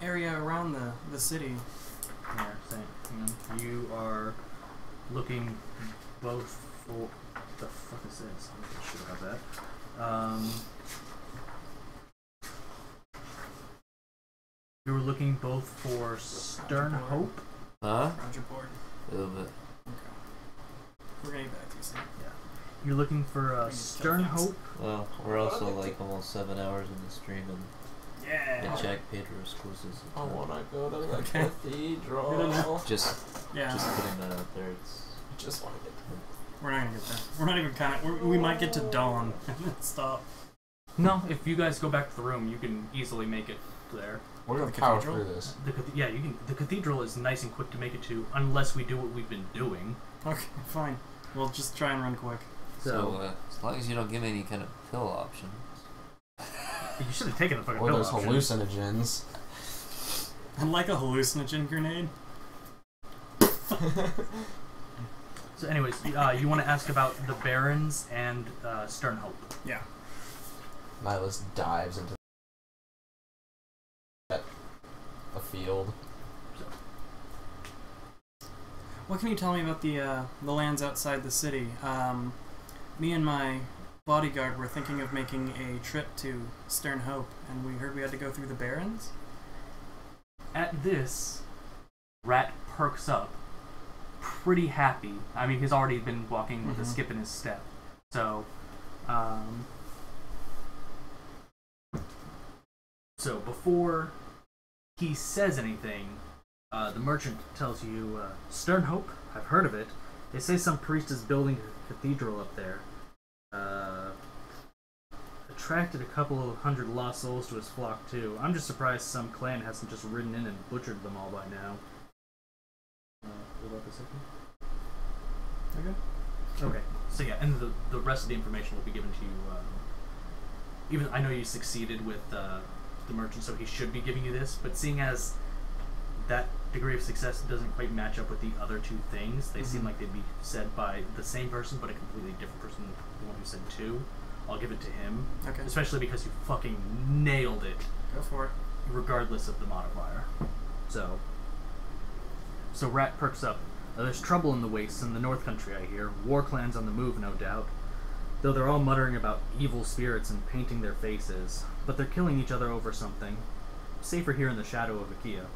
area around the city? Yeah, you are looking both for... What the fuck is this? I'm not sure about that. You were looking both for Stern Hope. Huh? Roger board. A little bit. Okay. We're getting back to you soon. Yeah. You're looking for Stern Hope. Well, we're also like almost 7 hours in the stream, and Yeah. Jack Pedro's closes. I want to go to the cathedral. Just putting that out there. I just want to get there. We're not gonna get there. We're not even kind of. We might get to dawn and then stop. No, if you guys go back to the room, you can easily make it there. We're gonna The power cathedral? through this. Yeah, you can. The cathedral is nice and quick to make it to, unless we do what we've been doing. Okay, fine. We'll just try and run quick. So as long as you don't give me any kind of pill option. You should have taken the fucking Or pill those option. hallucinogens. I'd like a hallucinogen grenade. So, anyways, you want to ask about the Barons and Stern Hope? Yeah. Nihilus dives into a field. What can you tell me about the lands outside the city? Me and my bodyguard were thinking of making a trip to Stern Hope, and we heard we had to go through the Barrens. At this, Rat perks up, pretty happy. I mean, he's already been walking with a skip in his step. So, before he says anything, the merchant tells you, Stern Hope, I've heard of it. They say some priest is building a cathedral up there. Attracted a couple of hundred lost souls to his flock, too. I'm just surprised some clan hasn't just ridden in and butchered them all by now. What about the second? Okay. Okay. So yeah, and the rest of the information will be given to you. Even I know you succeeded with the merchant, so he should be giving you this. But seeing as that degree of success doesn't quite match up with the other two things, they seem like they'd be said by the same person, but a completely different person than the one who said two. I'll give it to him. Okay. Especially because you fucking nailed it, Go for it. regardless of the modifier. So Rat perks up. There's trouble in the wastes in the North Country, I hear. War clans on the move, no doubt. Though they're all muttering about evil spirits and painting their faces. But they're killing each other over something. Safer here in the shadow of Achaea.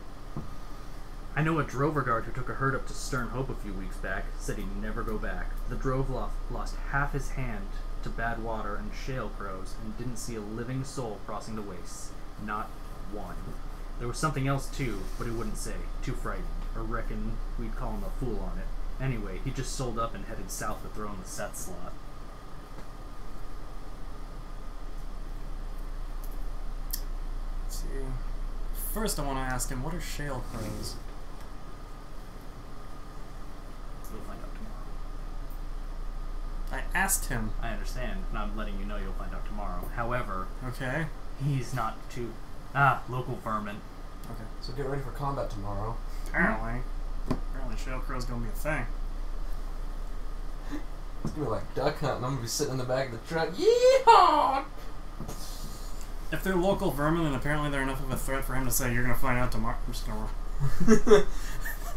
I know a drover guard who took a herd up to Stern Hope a few weeks back, said he'd never go back. The drove lost half his hand to bad water and shale crows, and didn't see a living soul crossing the wastes. Not one. There was something else too, but he wouldn't say. Too frightened. Or reckon we'd call him a fool on it. Anyway, he just sold up and headed south to throw in the Seth slot. Let's see. First, I want to ask him, what are shale crows? We'll find out tomorrow. I asked him. I understand, and I'm letting you know you'll find out tomorrow. However, Okay. he's not too... local vermin. Okay. So get ready for combat tomorrow. Apparently shale crow's gonna be a thing. It's gonna be like duck hunt, and I'm gonna be sitting in the back of the truck. Yeehaw! If they're local vermin, then apparently they're enough of a threat for him to say, you're gonna find out tomorrow. I'm just gonna run.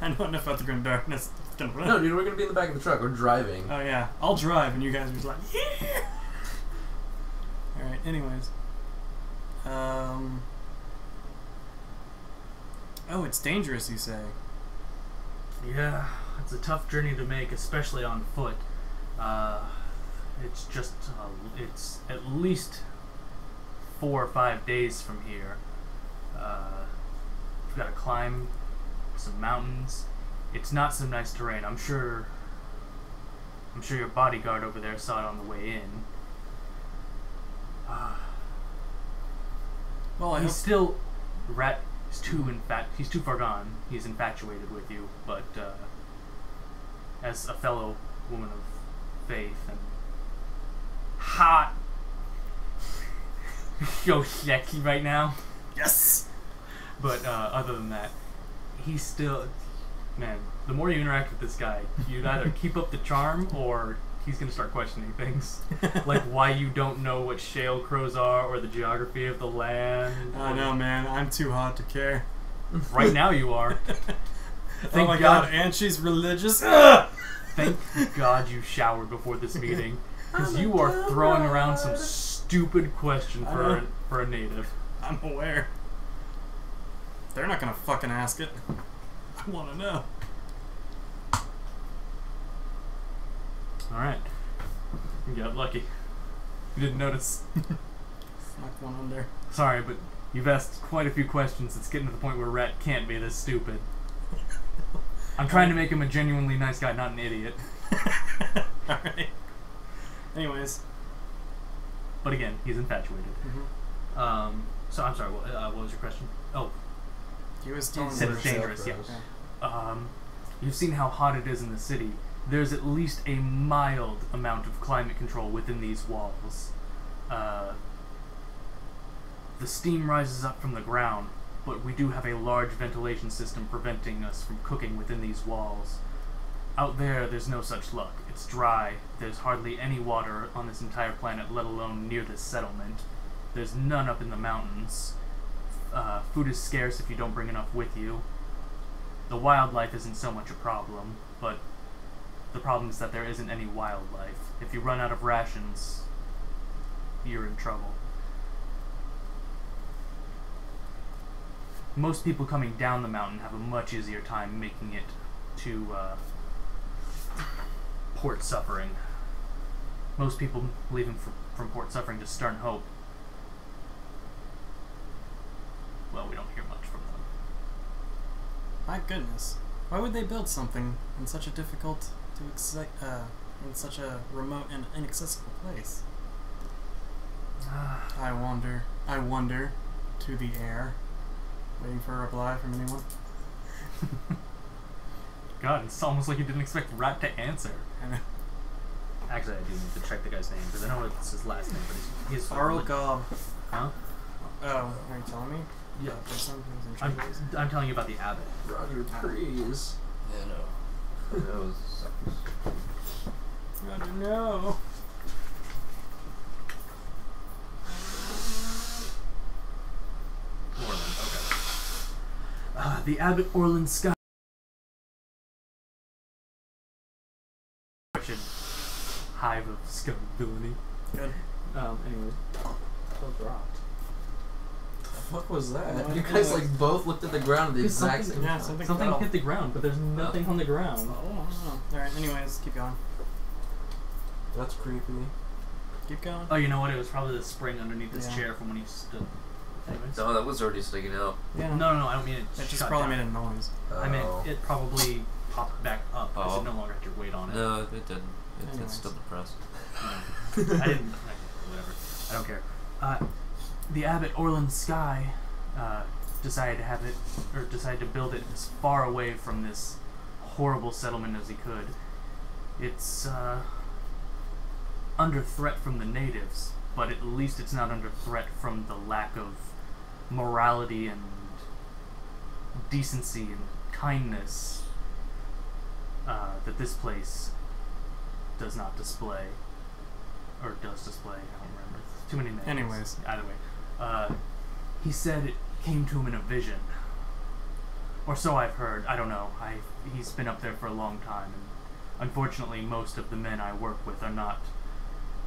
I know enough about the grim darkness. It's gonna run. No, dude, we're gonna be in the back of the truck. We're driving. Oh yeah, I'll drive, and you guys are just like, yeah! Alright, anyways. Oh, it's dangerous, you say? Yeah, it's a tough journey to make, especially on foot. It's just, it's at least 4 or 5 days from here. You've got to climb some mountains. It's not some nice terrain. I'm sure your bodyguard over there saw it on the way in. Well, He's still, Rat is he's too far gone. He's infatuated with you, but as a fellow woman of faith and hot, so sexy right now. Yes! But other than that, he's still, man, the more you interact with this guy, you'd either keep up the charm or he's going to start questioning things. Like why you don't know what shale crows are or the geography of the land. I know, man. I'm too hot to care. Right now you are. Oh my god, and she's religious. Ugh! Thank God you showered before this meeting, because you are throwing around some stupid question for a native. I'm aware. They're not gonna fucking ask it. I want to know. Alright. You got lucky. You didn't notice. Snuck one under. Sorry, but you've asked quite a few questions. It's getting to the point where Rat can't be this stupid. I'm trying to make him a genuinely nice guy, not an idiot. Alright. Anyways. But again, he's infatuated. Mm-hmm. So I'm sorry, what was your question? Oh. He was You telling said me it's dangerous, yeah. You've seen how hot it is in the city. There's at least a mild amount of climate control within these walls. The steam rises up from the ground, but we do have a large ventilation system preventing us from cooking within these walls. Out there, there's no such luck. It's dry. There's hardly any water on this entire planet, let alone near this settlement. There's none up in the mountains. Food is scarce if you don't bring enough with you. The wildlife isn't so much a problem, but the problem is that there isn't any wildlife. If you run out of rations, you're in trouble. Most people coming down the mountain have a much easier time making it to Port Suffering. Most people leaving from Port Suffering to Stern Hope, well, we don't hear much from them. My goodness. Why would they build something in such a difficult in such a remote and inaccessible place? I wonder to the air, waiting for a reply from anyone. God, it's almost like you didn't expect Rat to answer. I know. Actually, I do need to check the guy's name, because I know it's his last name, but he's Arl Gob. Huh? Oh, are you telling me? Yeah. I'm I'm telling you about the abbot. Roger, please. Yeah, no. That was Roger, no. Orland, okay. The abbot Orland Sky. Hive of scum villainy. Good. Anyway. So dropped. The fuck was that? What You guys like both looked at the ground at the exact same Yeah, time. something fell. hit the ground, but there's nothing on the ground. Oh. Alright, anyways, keep going. That's creepy. Keep going. Oh, you know what? It was probably the spring underneath his Yeah. chair from when he stood. Anyways. No, that was already sticking out. Yeah. No, I don't mean it. It just shut probably down. made a noise. I meant it probably popped back up because Oh. it no longer had your weight on it. No, it didn't. Anyways. It's still depressed. I didn't. Whatever. I don't care. The abbot Orland Sky decided to have it, or decided to build it as far away from this horrible settlement as he could. It's under threat from the natives, but at least it's not under threat from the lack of morality and decency and kindness that this place does not display. Or does display, I don't remember. Too many names. Anyways. Either way. He said it came to him in a vision. Or so I've heard. I don't know. He's been up there for a long time, and unfortunately most of the men I work with are not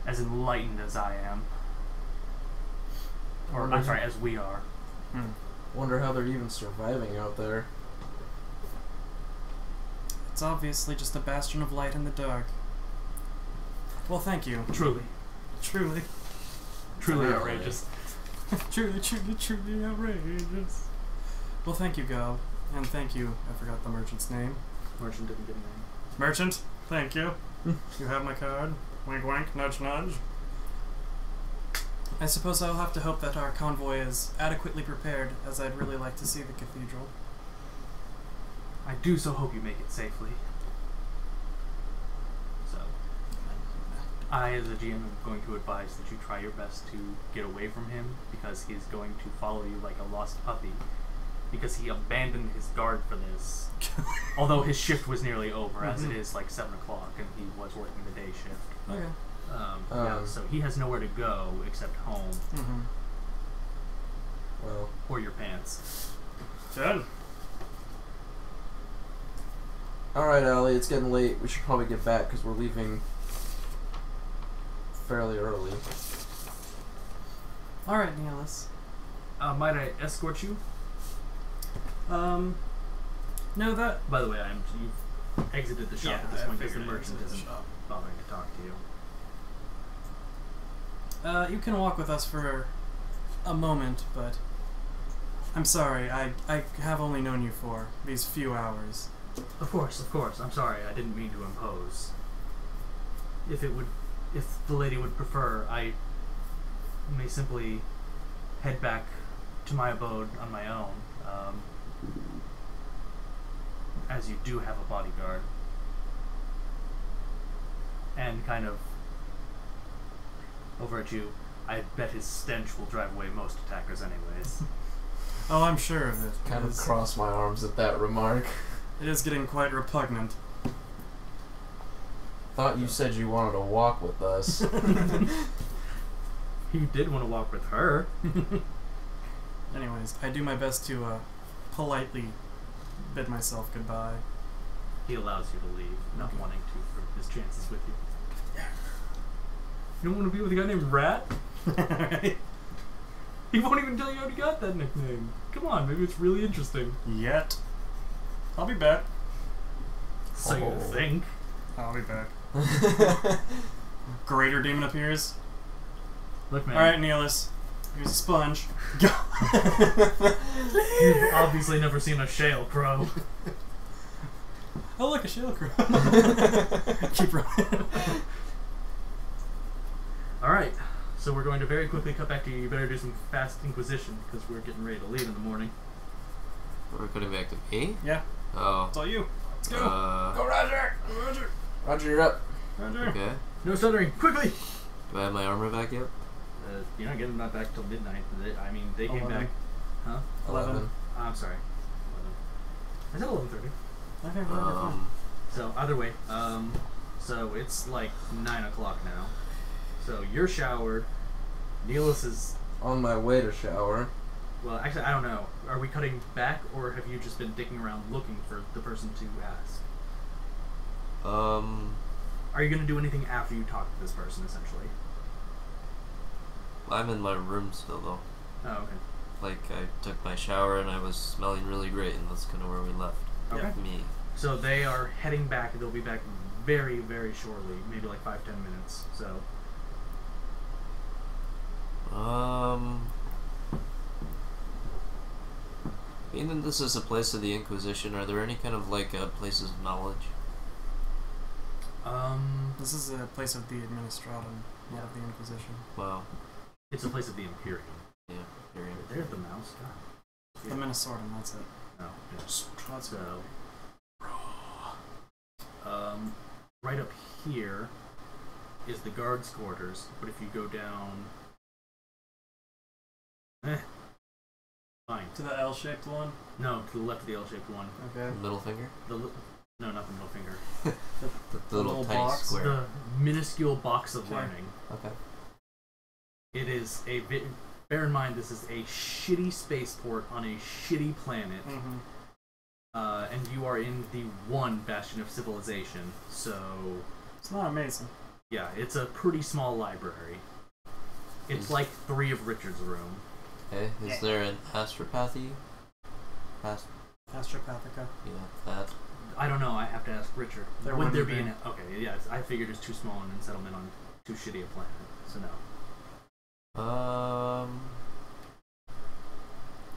as enlightened as I am. Or, I'm sorry, as we are. Wonder how they're even surviving out there. It's obviously just a bastion of light in the dark. Well, thank you. Truly. Truly. Truly Really? outrageous. Truly outrageous. Well, thank you, Gob. And thank you, I forgot the merchant's name. Merchant didn't get a name. Merchant, thank you. You have my card. Wink wink, nudge nudge. I suppose I'll have to hope that our convoy is adequately prepared, as I'd really like to see the cathedral. I do so hope you make it safely. So, I, as a GM, am going to advise that you try your best to get away from him, because he's going to follow you like a lost puppy. Because he abandoned his guard for this. Although his shift was nearly over, as it is like 7 o'clock, and he was working the day shift. Okay. Yeah, so he has nowhere to go except home. Well, Or your pants. Good. Alright, Allie, it's getting late. We should probably get back because we're leaving fairly early. Alright, Neilus. Might I escort you? No, that... By the way, you've exited the shop at this point because the merchant isn't shop. bothering to talk to you. You can walk with us for a moment, but I'm sorry, I have only known you for these few hours. Of course. I'm sorry. I didn't mean to impose. If the lady would prefer, I may simply head back to my abode on my own. As you do have a bodyguard. And kind of over at you, I bet his stench will drive away most attackers anyways. Oh, I'm sure of it. Kind of cross my arms at that remark. It is getting quite repugnant. Thought you said you wanted to walk with us. He did want to walk with her. Anyways, I do my best to politely bid myself goodbye. He allows you to leave, not wanting to for his chances with you. You don't want to be with a guy named Rat? Right? He won't even tell you how he got that nickname. Come on, maybe it's really interesting. Yet. I'll be back. So you think. I'll be back. Greater demon appears. Look, man. Alright, Neilus. Here's a sponge. You've obviously never seen a shale crow. Oh, look, a shale crow. Keep running. Alright, so we're going to very quickly cut back to you. You better do some fast inquisition, because we're getting ready to leave in the morning. We're cutting back to me? Yeah. Oh. It's all you. Let's go. Go, Roger! Roger. Roger, you're up. Roger. Okay. No stuttering, quickly! Do I have my armor back yet? You're not getting that back till midnight. They came 11. back. Huh? 11. I'm sorry. 11. I said 11:30. Okay, fine. So either way, so it's like 9 o'clock now. So you're showered. Neilus is On my way to shower. well. Actually, I don't know. Are we cutting back, or have you just been dicking around looking for the person to ask? Are you gonna do anything after you talk to this person, essentially? I'm in my room still, though. Oh, okay. Like, I took my shower and I was smelling really great, and that's kind of where we left. Okay. Me. So they are heading back. They'll be back very, very shortly. Maybe like 5-10 minutes. So. Being that this is a place of the Inquisition, are there any kind of like places of knowledge? This is a place of the Administratum, not of the Inquisition. Wow. It's a place of the Imperium. Yeah. Very There's the mouse. God. The Minnesortum, that's it. Oh, yeah. That's So. Right up here is the guards' quarters, but if you go down. Fine. To the L-shaped one? No, to the left of the L-shaped one. Okay. Middle finger? No, not the middle finger. The little tiny box? square. The minuscule box of Okay. learning. Okay. It is a bit. Bear in mind, this is a shitty spaceport on a shitty planet. Mm-hmm. And you are in the one bastion of civilization, so It's not amazing. yeah, it's a pretty small library. It's like 3 of Richard's room. Okay. Is there an astropathy? Astropathica. Yeah, that. I don't know. I have to ask Richard. There Would there wouldn't be be. Okay, yeah. I figured it's too small an settlement on too shitty a planet, so no.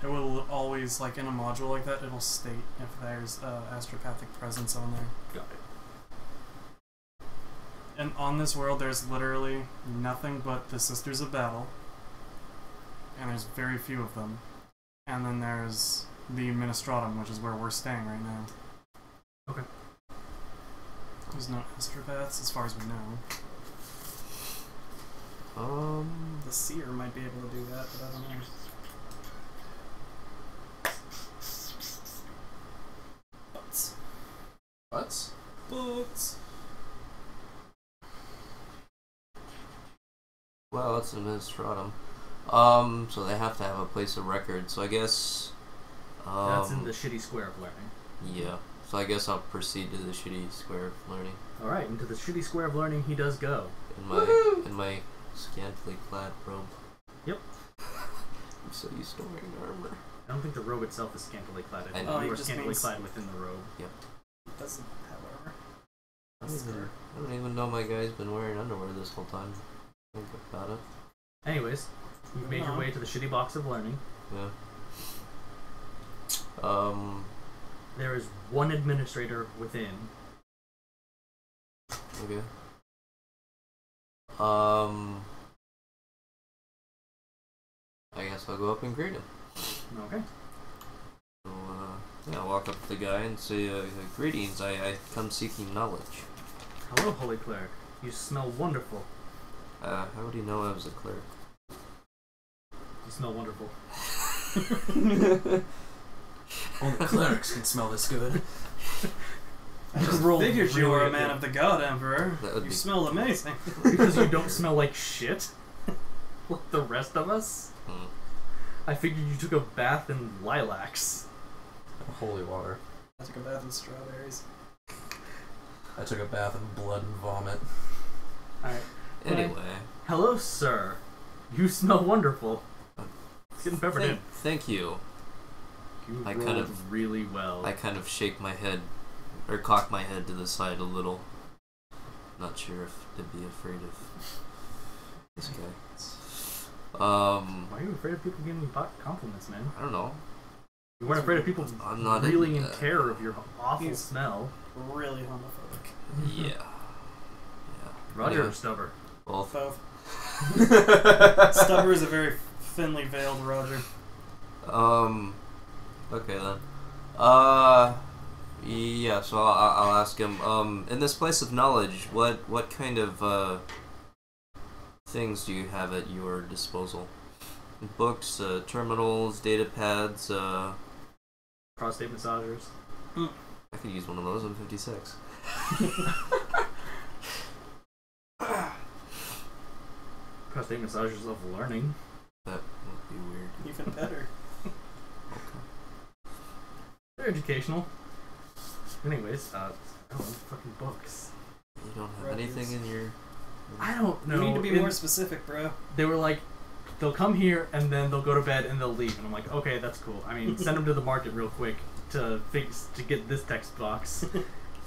It will always, like in a module like that, it'll state if there's astropathic presence on there. Got it. And on this world, there's literally nothing but the Sisters of Battle. And there's very few of them. And then there's the Minnestratum, which is where we're staying right now. Okay. There's no astropaths, as far as we know. The seer might be able to do that, but I don't know. Butts? Books. Well, it's an Administratum. So they have to have a place of record. So I guess. That's in the shitty square of learning. Yeah. So I guess I'll proceed to the shitty square of learning. Alright, into the shitty square of learning he does go. In my scantily clad robe. Yep. I'm so used to wearing armor. I don't think the robe itself is scantily clad. I You know. are scantily clad within the robe. Yep. It doesn't have armor. I don't even know my guy's been wearing underwear this whole time. Think about it. Anyways, you've made your way to the shitty box of learning. Yeah. There is one administrator within. Okay. I guess I'll go up and greet him. Okay. So, yeah, I'll walk up to the guy and say, greetings, I come seeking knowledge. Hello, Holy Cleric. You smell wonderful. How would he know I was a cleric? You smell wonderful. Only clerics can smell this good. I just figured you were a man of the god, Emperor. You smell amazing. Because you don't smell like shit? Like the rest of us? I figured you took a bath in lilacs. Holy water. I took a bath in strawberries. I took a bath in blood and vomit. Alright. Anyway. Hello, sir. You smell wonderful. It's getting peppered in. Thank you. You I rolled kind of really well. I kind of shake my head, or cock my head to the side a little. Not sure if to be afraid of this guy. Why are you afraid of people giving you compliments, man? I don't know. You weren't afraid of people I'm not really in terror of your awful He's smell. Really homophobic. Yeah. Yeah. Roger or Anyway, Stubber? both. Both. Stubber is a very thinly veiled Roger. Okay then. Yeah. So I'll ask him. In this place of knowledge, what kind of things do you have at your disposal? Books, terminals, data pads. Prostate massagers. I could use one of those. I'm 56. Prostate massagers of learning. That would be weird. Even better. Okay. They're educational. Anyways, I don't know, fucking books. You don't have Records. anything in your... I don't know. You need to be more specific, bro. They were like, they'll come here and then they'll go to bed and they'll leave. And I'm like, okay, that's cool. I mean, send them to the market real quick to get this text box.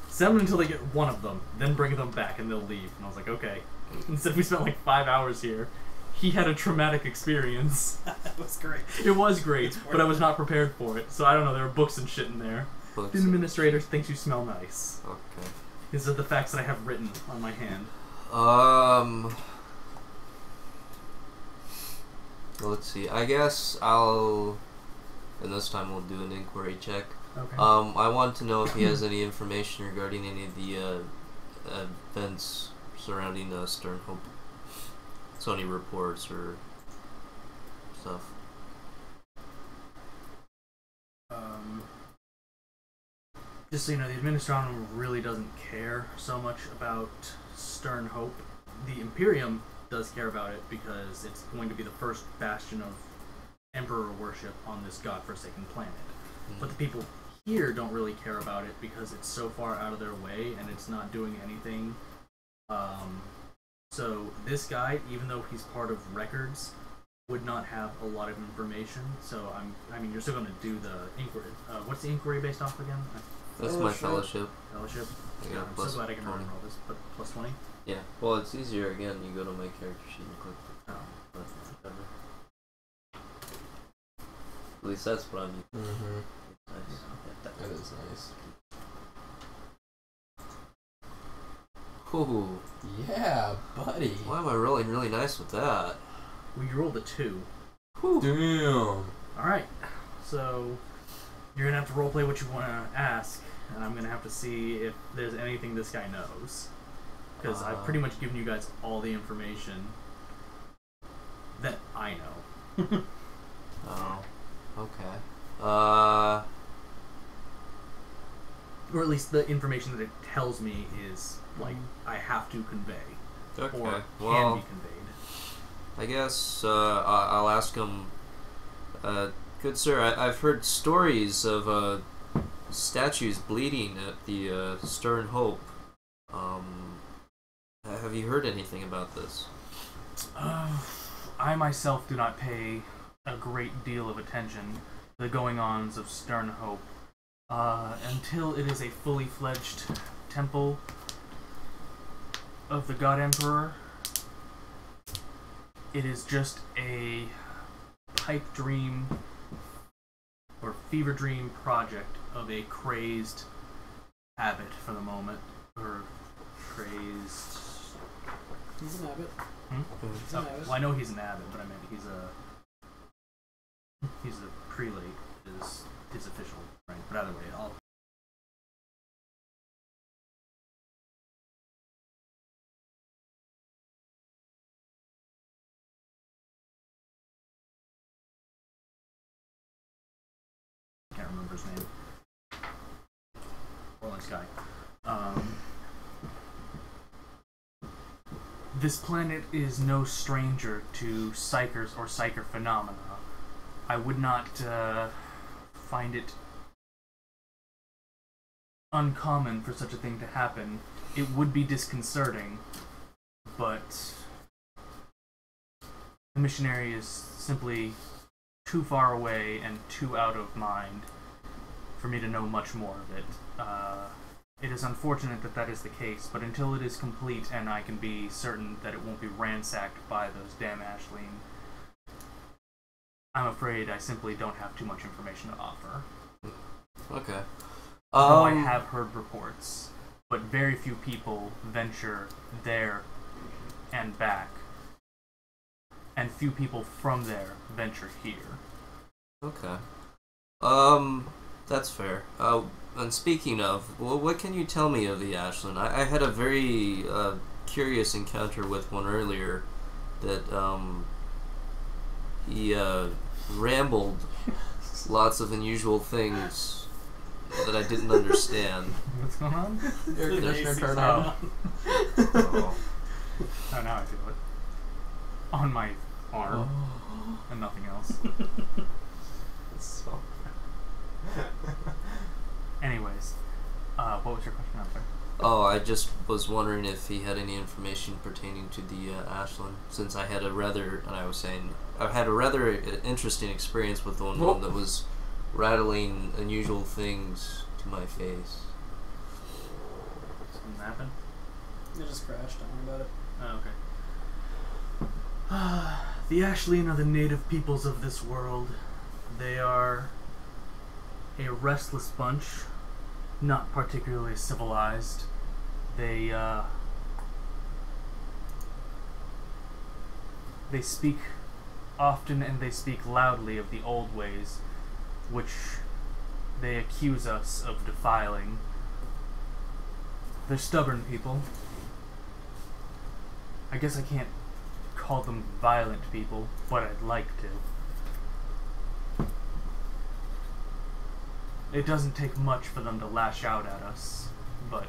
Send them until they get one of them, then bring them back and they'll leave. And I was like, okay. Instead, we spent like 5 hours here. He had a traumatic experience. That was great. It was great, but I was not prepared for it. So I don't know, there were books and shit in there. Books. The administrator thinks you smell nice. Okay. These are the facts that I have written on my hand. Let's see. I guess I'll... And this time we'll do an inquiry check. Okay. I want to know if he has any information regarding any of the events surrounding Sternhope. So any reports or stuff. Just so you know, the Administratum really doesn't care so much about Sternhope. The Imperium does care about it because it's going to be the first bastion of Emperor worship on this godforsaken planet. But the people here don't really care about it because it's so far out of their way and it's not doing anything. So this guy, even though he's part of records, would not have a lot of information. So I mean, you're still going to do the inquiry. What's the inquiry based off again? That's my fellowship. Fellowship? Yeah, I'm so glad I can remember all this. But plus 20? Yeah. Well, it's easier again. You go to my character sheet and click. Oh. But whatever. At least that's what I'm using. Mm-hmm. Nice. That is nice. Ooh. Yeah, buddy. Why am I rolling really nice with that? Well, you rolled a 2. Damn. Alright. So, you're going to have to roleplay what you want to ask. And I'm going to have to see if there's anything this guy knows. Because I've pretty much given you guys all the information that I know. Oh. Okay. Or at least the information that it tells me is, like, I have to convey. Okay. Or Well, can be conveyed. I guess I'll ask him. Good sir, I've heard stories of statues bleeding at the Stern Hope. Have you heard anything about this? I myself do not pay a great deal of attention to the going-ons of Stern Hope until it is a fully fledged temple of the God Emperor. It is just a pipe dream or fever dream project of a crazed abbot for the moment, or crazed. He's an abbot. He's an abbot. Well, I know he's an abbot, but I mean he's a prelate is his official rank. But either way, I'll. Can't remember his name. Rolling Sky. This planet is no stranger to psychers or psyker phenomena. I would not find it uncommon for such a thing to happen. It would be disconcerting, but the missionary is simply too far away and too out of mind for me to know much more of it. It is unfortunate that that is the case, but until it is complete and I can be certain that it won't be ransacked by those damn Ashleen, I'm afraid I simply don't have too much information to offer. Okay. Though I have heard reports, but very few people venture there and back, and few people from there venture here. Okay. That's fair. And speaking of, well, what can you tell me of the Ashland? I had a very curious encounter with one earlier that he rambled lots of unusual things that I didn't understand. What's going on? Air conditioner turned on. Oh, now I feel it. On my arm. And nothing else. So. Anyways, what was your question out there? Oh, I just was wondering if he had any information pertaining to the Ashland, since I had a rather, and I was saying, I've had a rather interesting experience with one that was rattling unusual things to my face. Something happened? It just crashed, don't worry about it. Oh, okay. The Ashleen are the native peoples of this world. They are a restless bunch, not particularly civilized. They speak often and they speak loudly of the old ways, which they accuse us of defiling. They're stubborn people. I guess I can't call them violent people, but I'd like to. It doesn't take much for them to lash out at us, but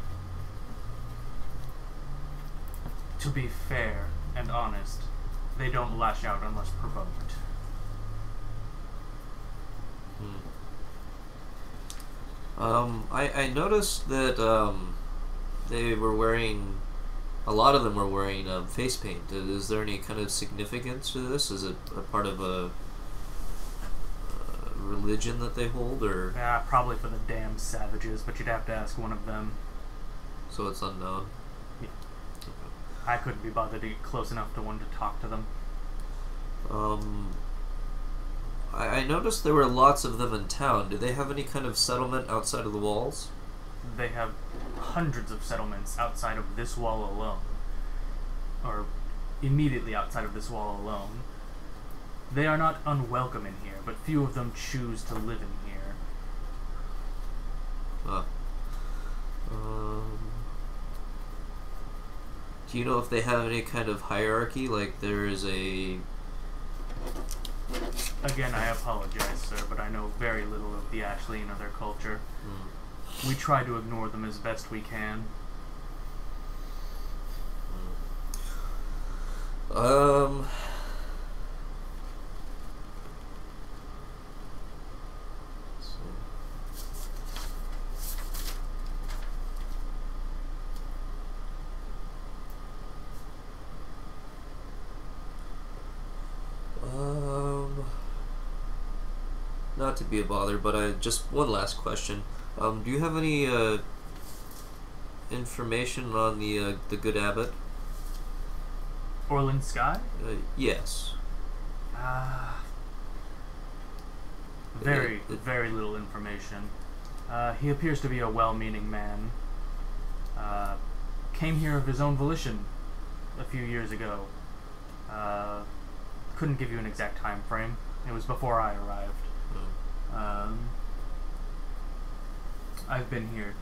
to be fair and honest, they don't lash out unless provoked. I noticed that they were wearing, a lot of them were wearing face paint. Is there any kind of significance to this? Is it a part of a religion that they hold, or? Yeah, probably for the damn savages, but you'd have to ask one of them. So it's unknown? Yeah. I couldn't be bothered to get close enough to one to talk to them. I noticed there were lots of them in town. Do they have any kind of settlement outside of the walls? They have hundreds of settlements outside of this wall alone. Or immediately outside of this wall alone. They are not unwelcome in here, but few of them choose to live in here. Do you know if they have any kind of hierarchy? Like there is a... Again, I apologize, sir, but I know very little of the Ashleen or their culture. We try to ignore them as best we can. not to be a bother, but just one last question. Do you have any information on the good abbot? Orland Sky? Yes. Very little information. He appears to be a well-meaning man. Came here of his own volition a few years ago. Couldn't give you an exact time frame. It was before I arrived. I've been here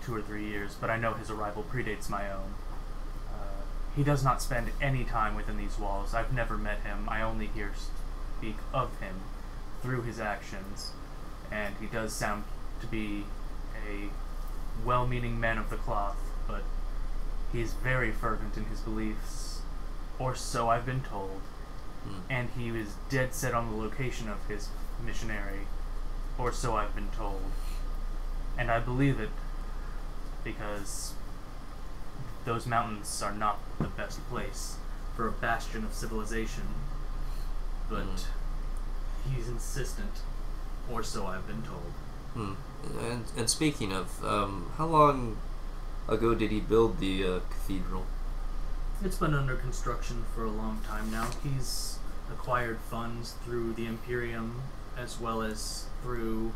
2 or 3 years, but I know his arrival predates my own. He does not spend any time within these walls. I've never met him. I only hear speak of him through his actions, and he does sound to be a well-meaning man of the cloth, but he's very fervent in his beliefs, or so I've been told, and he was dead set on the location of his missionary, or so I've been told, and I believe it because those mountains are not the best place for a bastion of civilization, but he's insistent, or so I've been told. And speaking of, how long ago did he build the cathedral? It's been under construction for a long time now. He's acquired funds through the Imperium as well as through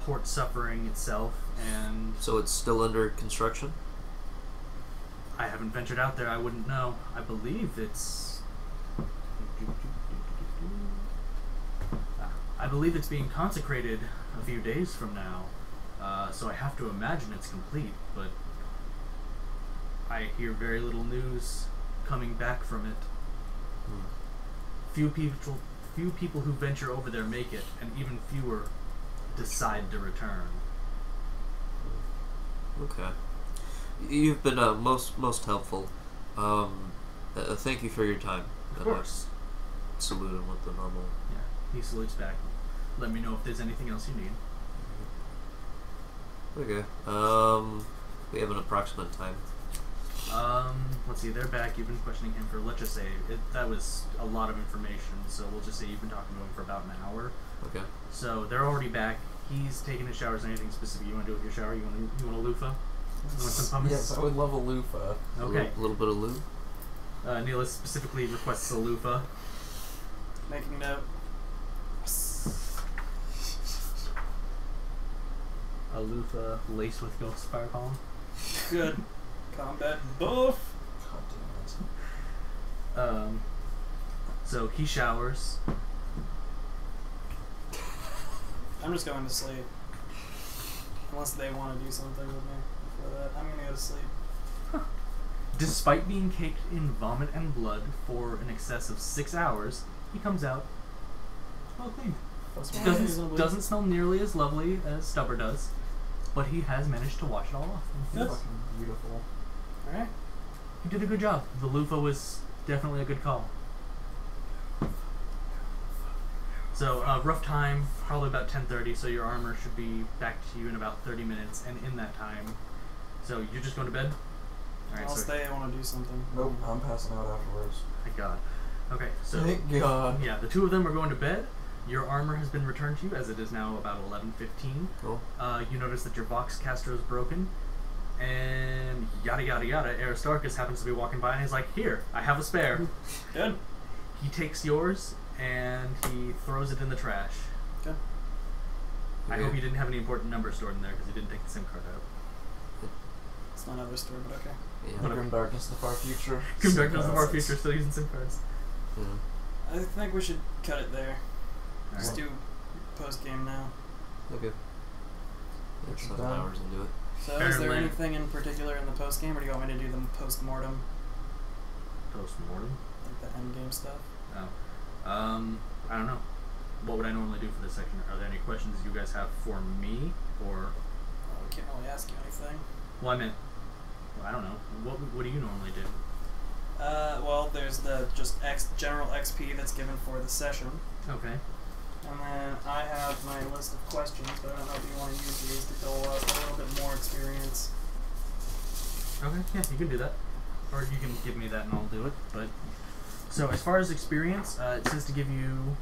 Port Suffering itself, and so it's still under construction? I haven't ventured out there. I wouldn't know. I believe it's being consecrated a few days from now, so I have to imagine it's complete, but I hear very little news coming back from it. Few people who venture over there make it, and even fewer decide to return. Okay. You've been most helpful. Thank you for your time. Of course. Salute him with the normal. Yeah, he salutes back. Let me know if there's anything else you need. Okay. We have an approximate time. Let's see. They're back. You've been questioning him for, let's just say, that was a lot of information. So we'll just say you've been talking to him for about an hour. Okay. So they're already back. He's taking his showers. Anything specific you want to do with your shower? You want a loofah? You want some pumice? Yes, I would love a loofah. Okay. A little bit of lube. Neela specifically requests a loofah. Making note. A loofah laced with ghost fire column. Good. Combat buff. God damn it. So he showers. I'm just going to sleep. Unless they want to do something with me before that. I'm gonna go to sleep. Despite being caked in vomit and blood for an excess of 6 hours, he comes out well clean. Doesn't smell nearly as lovely as Stubber does, but he has managed to wash it all off. Yes. Fucking beautiful. Alright. He did a good job. The loofah was definitely a good call. So, rough time, probably about 10:30, so your armor should be back to you in about 30 minutes, and in that time, so you're just going to bed? Alright, Unless they want to do something. Nope, I'm passing out afterwards. Thank God. Okay, so... Thank God. Yeah, the two of them are going to bed. Your armor has been returned to you, as it is now about 11:15. Cool. You notice that your Vox caster is broken, and yada yada yada. Aristarchus happens to be walking by, and he's like, "Here, I have a spare." Good. He takes yours, and he throws it in the trash. Good. I hope you didn't have any important numbers stored in there, because you didn't take the SIM card out. It's not another story, but okay. Yeah. Grim Darkness, the far future. Grim Darkness of our future, still using SIM cards. Yeah. I think we should cut it there. Just Alright. do post game now. Okay. Yeah, 7 Done. hours into it. So, is there Apparently. anything in particular in the post game, or do you want me to do the post mortem, Post-mortem? like the end game stuff? Oh. I don't know. What would I normally do for this section? Are there any questions you guys have for me, or... Well, we can't really ask you anything. Well, I meant... Well, I don't know. What do you normally do? Well, there's the just general XP that's given for the session. Okay. And then I have my list of questions, but I don't know if you want to use these to dole out a little bit more experience. Okay, yeah, you can do that. Or you can give me that and I'll do it. But so as far as experience, it says to give you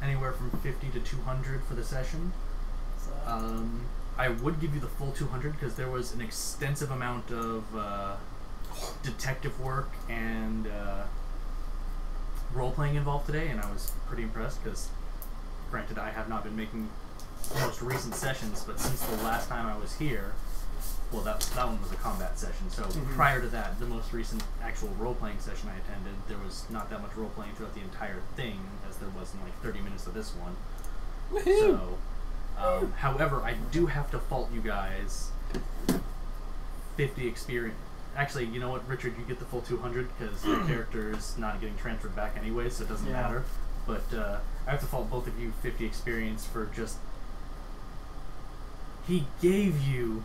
anywhere from 50 to 200 for the session. I would give you the full 200 because there was an extensive amount of detective work and role-playing involved today, and I was pretty impressed because, granted, I have not been making the most recent sessions, but since the last time I was here, well, that one was a combat session, so prior to that, the most recent actual role-playing session I attended, there was not that much role-playing throughout the entire thing, as there was in like 30 minutes of this one. Woohoo! So, however, I do have to fault you guys 50 experience. Actually, you know what, Richard, you get the full 200 because your character is not getting transferred back anyway, so it doesn't matter. But I have to fault both of you 50 experience for just... He gave you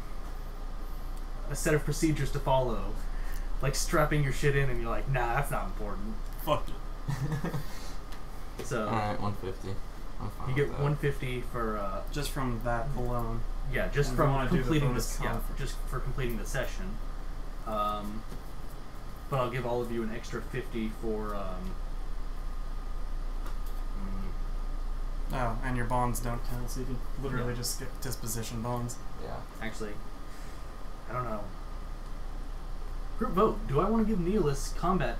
a set of procedures to follow, like strapping your shit in, and you're like, nah, that's not important. Fuck it. So alright, 150. I'm fine you get with that. 150 for just from that alone. yeah, just And from you wanna do the completing bonus this. Yeah, conference. just for completing the session. But I'll give all of you an extra 50 for Oh, and your bonds don't count, so you can literally just skip disposition bonds. Yeah. actually, I don't know. Group vote. Do I want to give Neelis combat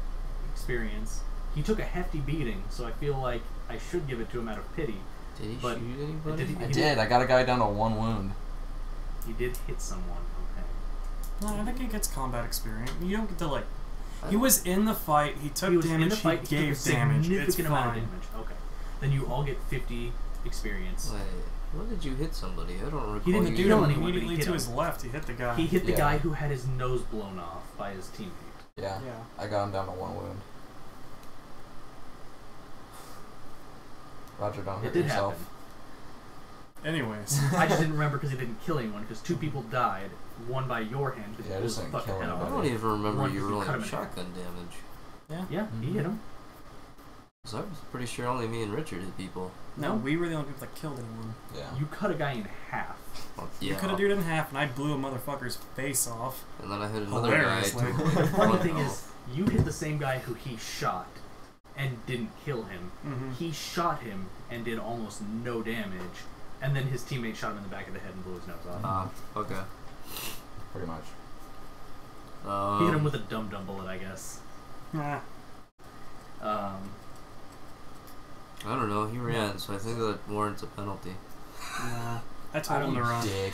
experience? He took a hefty beating, so I feel like I should give it to him out of pity. Did he But shoot anybody? did he- I did. I got a guy down to 1 wound. He did hit someone. Okay. No, I think he gets combat experience. You don't get to, like... He was in the fight, he took He was damage, in the fight. he He gave took a damage. It's significant amount of fine. damage. Okay. Then you all get 50 experience. Wait, when did you hit somebody? I don't recall. He didn't you do Dude, kill doing- anyone, but he immediately hit to him. his left, he hit the guy. He hit the Yeah. guy who had his nose blown off by his teammate. Yeah. Yeah. I got him down to 1 wound. Roger, don't It hurt did yourself. happen. Anyways. I just didn't remember because he didn't kill anyone, because 2 people died, one by your hand because Yeah, I you just blew the didn't fucking kill head off. I anybody. don't even remember One you because you cut rolling him in half. shotgun damage. Yeah, he hit him. Because I was pretty sure only me and Richard hit people. No, we were the only people that killed anyone. Yeah. You cut a guy in half. Well, You yeah. could have dude in half, and I blew a motherfucker's face off. And then I hit another guy. Hilariously. The funny thing Oh. is, you hit the same guy who he shot and didn't kill him. Mm-hmm. He shot him and did almost no damage, and then his teammate shot him in the back of the head and blew his nose off. Okay. Pretty much. He hit him with a dum-dum bullet, I guess. Nah. I don't know. He ran, so I think that warrants a penalty. Nah. I told him to run. Dick.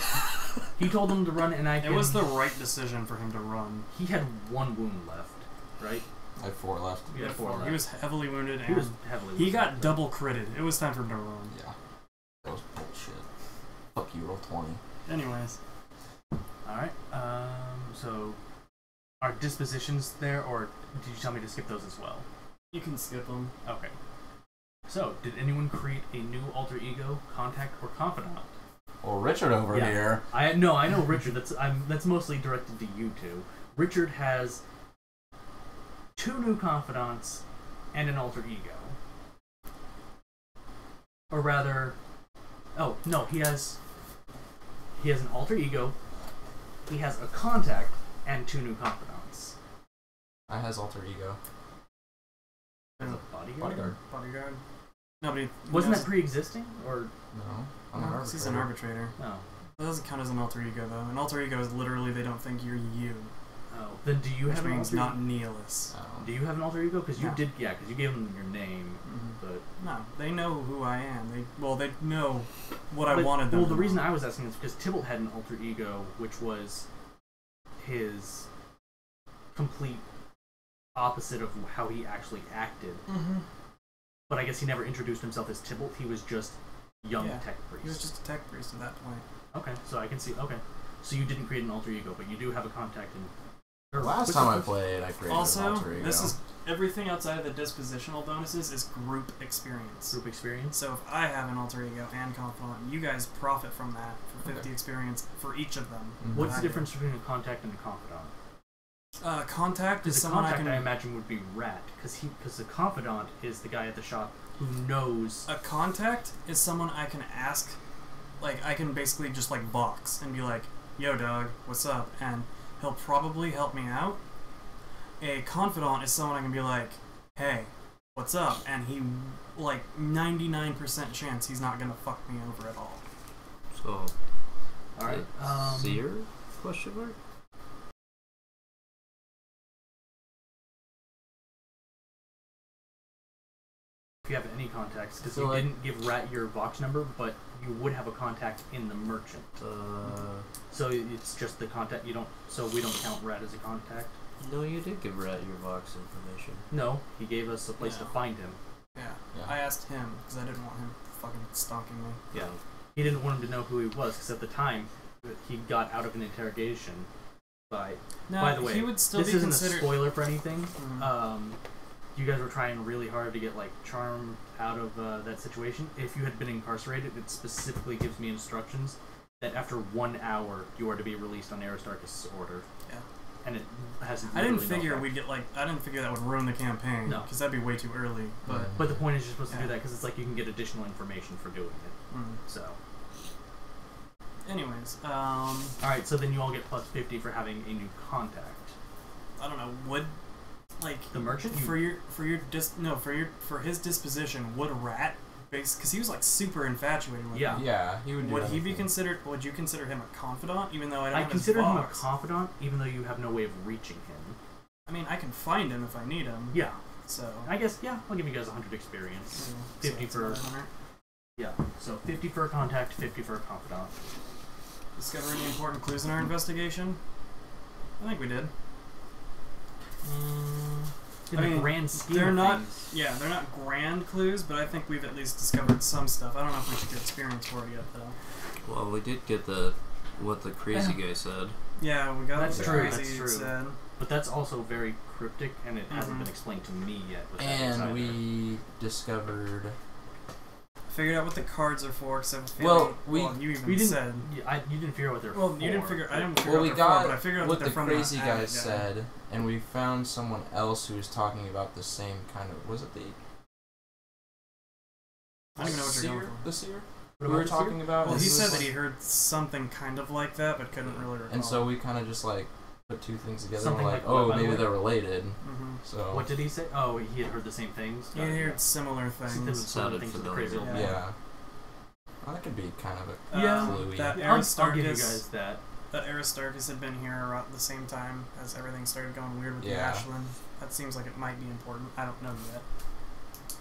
He told him to run, and It was the right decision for him to run. He had 1 wound left, right? I had 4 left. He had 4 left. He was heavily wounded, He and was heavily he got wounded. double critted. It was time for him to run. Yeah. That was bullshit. Fuck you, roll 20. Anyways. Alright, so are dispositions there, or did you tell me to skip those as well? You can skip them. Okay. So, did anyone create a new alter ego, contact, or confidant? Well, Richard over Yeah. here. I know Richard. That's mostly directed to you two. Richard has 2 new confidants and an alter ego. Or rather, oh no, he has an alter ego. He has a contact and 2 new confidants. I has alter ego. As a bodyguard. Bodyguard. Bodyguard. Nobody. Wasn't that pre-existing, or No. I'm an No, 'cause he's an arbitrator. arbitrator. no? That doesn't count as an alter ego, though. An alter ego is literally they don't think you're you. Oh, then do you Which have an means alter? not Neelis. Do you have an alter ego? Because you No. did, yeah. Because you gave them your name, Mhm. but No, they know who I am. They know what I But- wanted them Well, to the reason know. I was asking is because Tybalt had an alter ego, which was his complete opposite of how he actually acted. Mm-hmm. But I guess he never introduced himself as Tybalt. He was just young Yeah. tech priest. He was just a tech priest at that point. Okay, so I can see. Okay, so you didn't create an alter ego, but you do have a contact in. or Last what's time the- I played, I created an Also, alter ego. this is everything outside of the dispositional bonuses is group experience. Group experience. So if I have an alter ego and confidant, you guys profit from that for 50 Okay. experience for each of them. Mhm. What's the I do. difference between a contact and a confidant? Contact is Because the someone I contact, I can. imagine, would be Rat, because the confidant is the guy at the shop who knows. A contact is someone I can ask, like I can basically just like box and be like, "Yo, dog, what's up?" and he'll probably help me out. A confidant is someone I can be like, "Hey, what's up, and he, like, 99% chance he's not gonna fuck me over at all. So, alright. Seer? Question mark? If you have any contacts, because So, you like, didn't give Rat your Vox number, but you would have a contact in the merchant. So it's just the contact. You don't. So we don't count Rat as a contact. No, you did give Rat your Vox information. No, he gave us a place to find him. Yeah. I asked him, because I didn't want him fucking stalking me. Yeah. He didn't want him to know who he was, because at the time, he got out of an interrogation by the way, he would still this be isn't considered... a spoiler for anything. Mm-hmm. You guys were trying really hard to get, like, Charm out of that situation. If you had been incarcerated, it specifically gives me instructions that after 1 hour, you are to be released on Aristarchus' order. Yeah. And it hasn't. I didn't figure we'd get, like, I didn't figure that would ruin the campaign. No. Because that'd be way too early. But the point is you're supposed to do that because it's like you can get additional information for doing it. So. Anyways, alright, so then you all get plus 50 for having a new contact. I don't know, would, like... The merchant? For his disposition, would Rat, because he was, like, super infatuated with him. Yeah, he would do Would he be anything. considered, would you consider him a confidant, even though I don't have his consider him a Vox? confidant, even though you have no way of reaching him. I mean, I can find him if I need him. Yeah. So... I guess, yeah, I'll give you guys 100 experience. 50 so for... 100. Yeah, so 50 for a contact, 50 for a confidant. Discover any important clues in our investigation? I think we did. In the grand scheme they're of not. things. Yeah, they're not grand clues, but I think we've at least discovered some stuff. I don't know if we should get experience for it yet, though. Well, we did get what the crazy guy said. Yeah, we got That's what true, the crazy that's true. said. But that's also very cryptic, and it hasn't been explained to me yet. And we discovered... Figured out what the cards are for, except you even said... You didn't figure out what they're for. Well, you didn't figure... I didn't figure Well, out we what they're for, but I got figured out what that the they're from crazy guy yeah. said, and we found someone else who was talking about the same kind of... Was it the... I don't even know what you're going for. The seer? What We were about the talking about... Well, he said was that he heard something kind of like that, but couldn't really recall. And so we kind of just, like, put two things together Something and we're like, like what, oh, by the maybe way? they're related. Mm-hmm. What did he say? Oh, he had heard the same things? He heard similar things. Sounded things with the familiar. crazy old man. Yeah. Well, that could be kind of a cluey. That I'll give you Aristarchus... guys that. That Aristarchus had been here around the same time as everything started going weird with the Yeah. Ashland. That seems like it might be important. I don't know yet.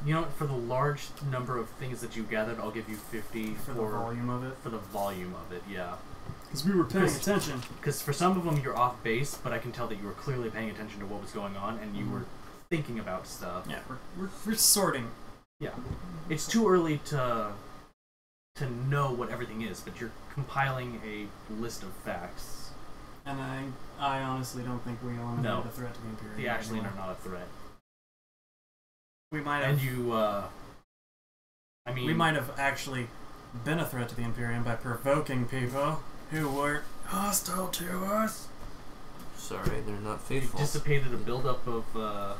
You know what? For the large number of things that you gathered, I'll give you 50 For the volume of it? For the volume of it, yeah. Because we were paying attention. Because for some of them you're off base, but I can tell that you were clearly paying attention to what was going on, and you were thinking about stuff. Yeah, we're sorting. Yeah. It's too early to know what everything is, but you're compiling a list of facts. And I honestly don't think we eliminated a threat to the Imperium. The Ashland are not a threat. We might have... And you, I mean... We might have actually been a threat to the Imperium by provoking people who were hostile to us. Sorry, they're not faithful. You dissipated a buildup of, Yeah,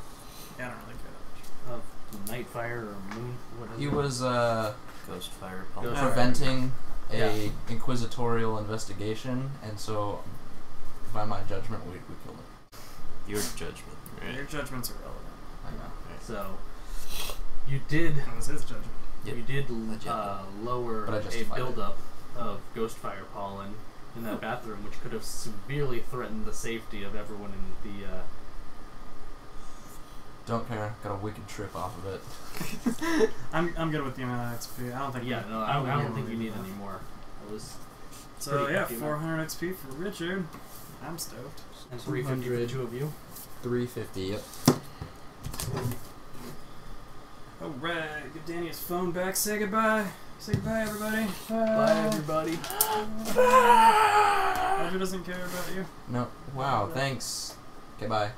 I don't really care of Nightfire or Moon... What is He it? was, Ghostfire. preventing a inquisitorial investigation, and so, by my judgment, we killed him. Your judgment, right? Your judgments are relevant. I know. So, you did... That was his judgment. Yep. You did lower But I a justified buildup of Ghostfire pollen in that bathroom, which could have severely threatened the safety of everyone in the... Don't care. Got a wicked trip off of it. I'm good with the amount of XP. I don't think... Yeah, no, I don't think you need any more. It was... So, yeah, happy about 400 XP for Richard. I'm stoked. And 350 for the two of you. 350, yep. Alright, give Danny his phone back. Say goodbye. Say goodbye, everybody. Bye, everybody. Roger doesn't care about you. No. Wow, thanks. Okay, bye.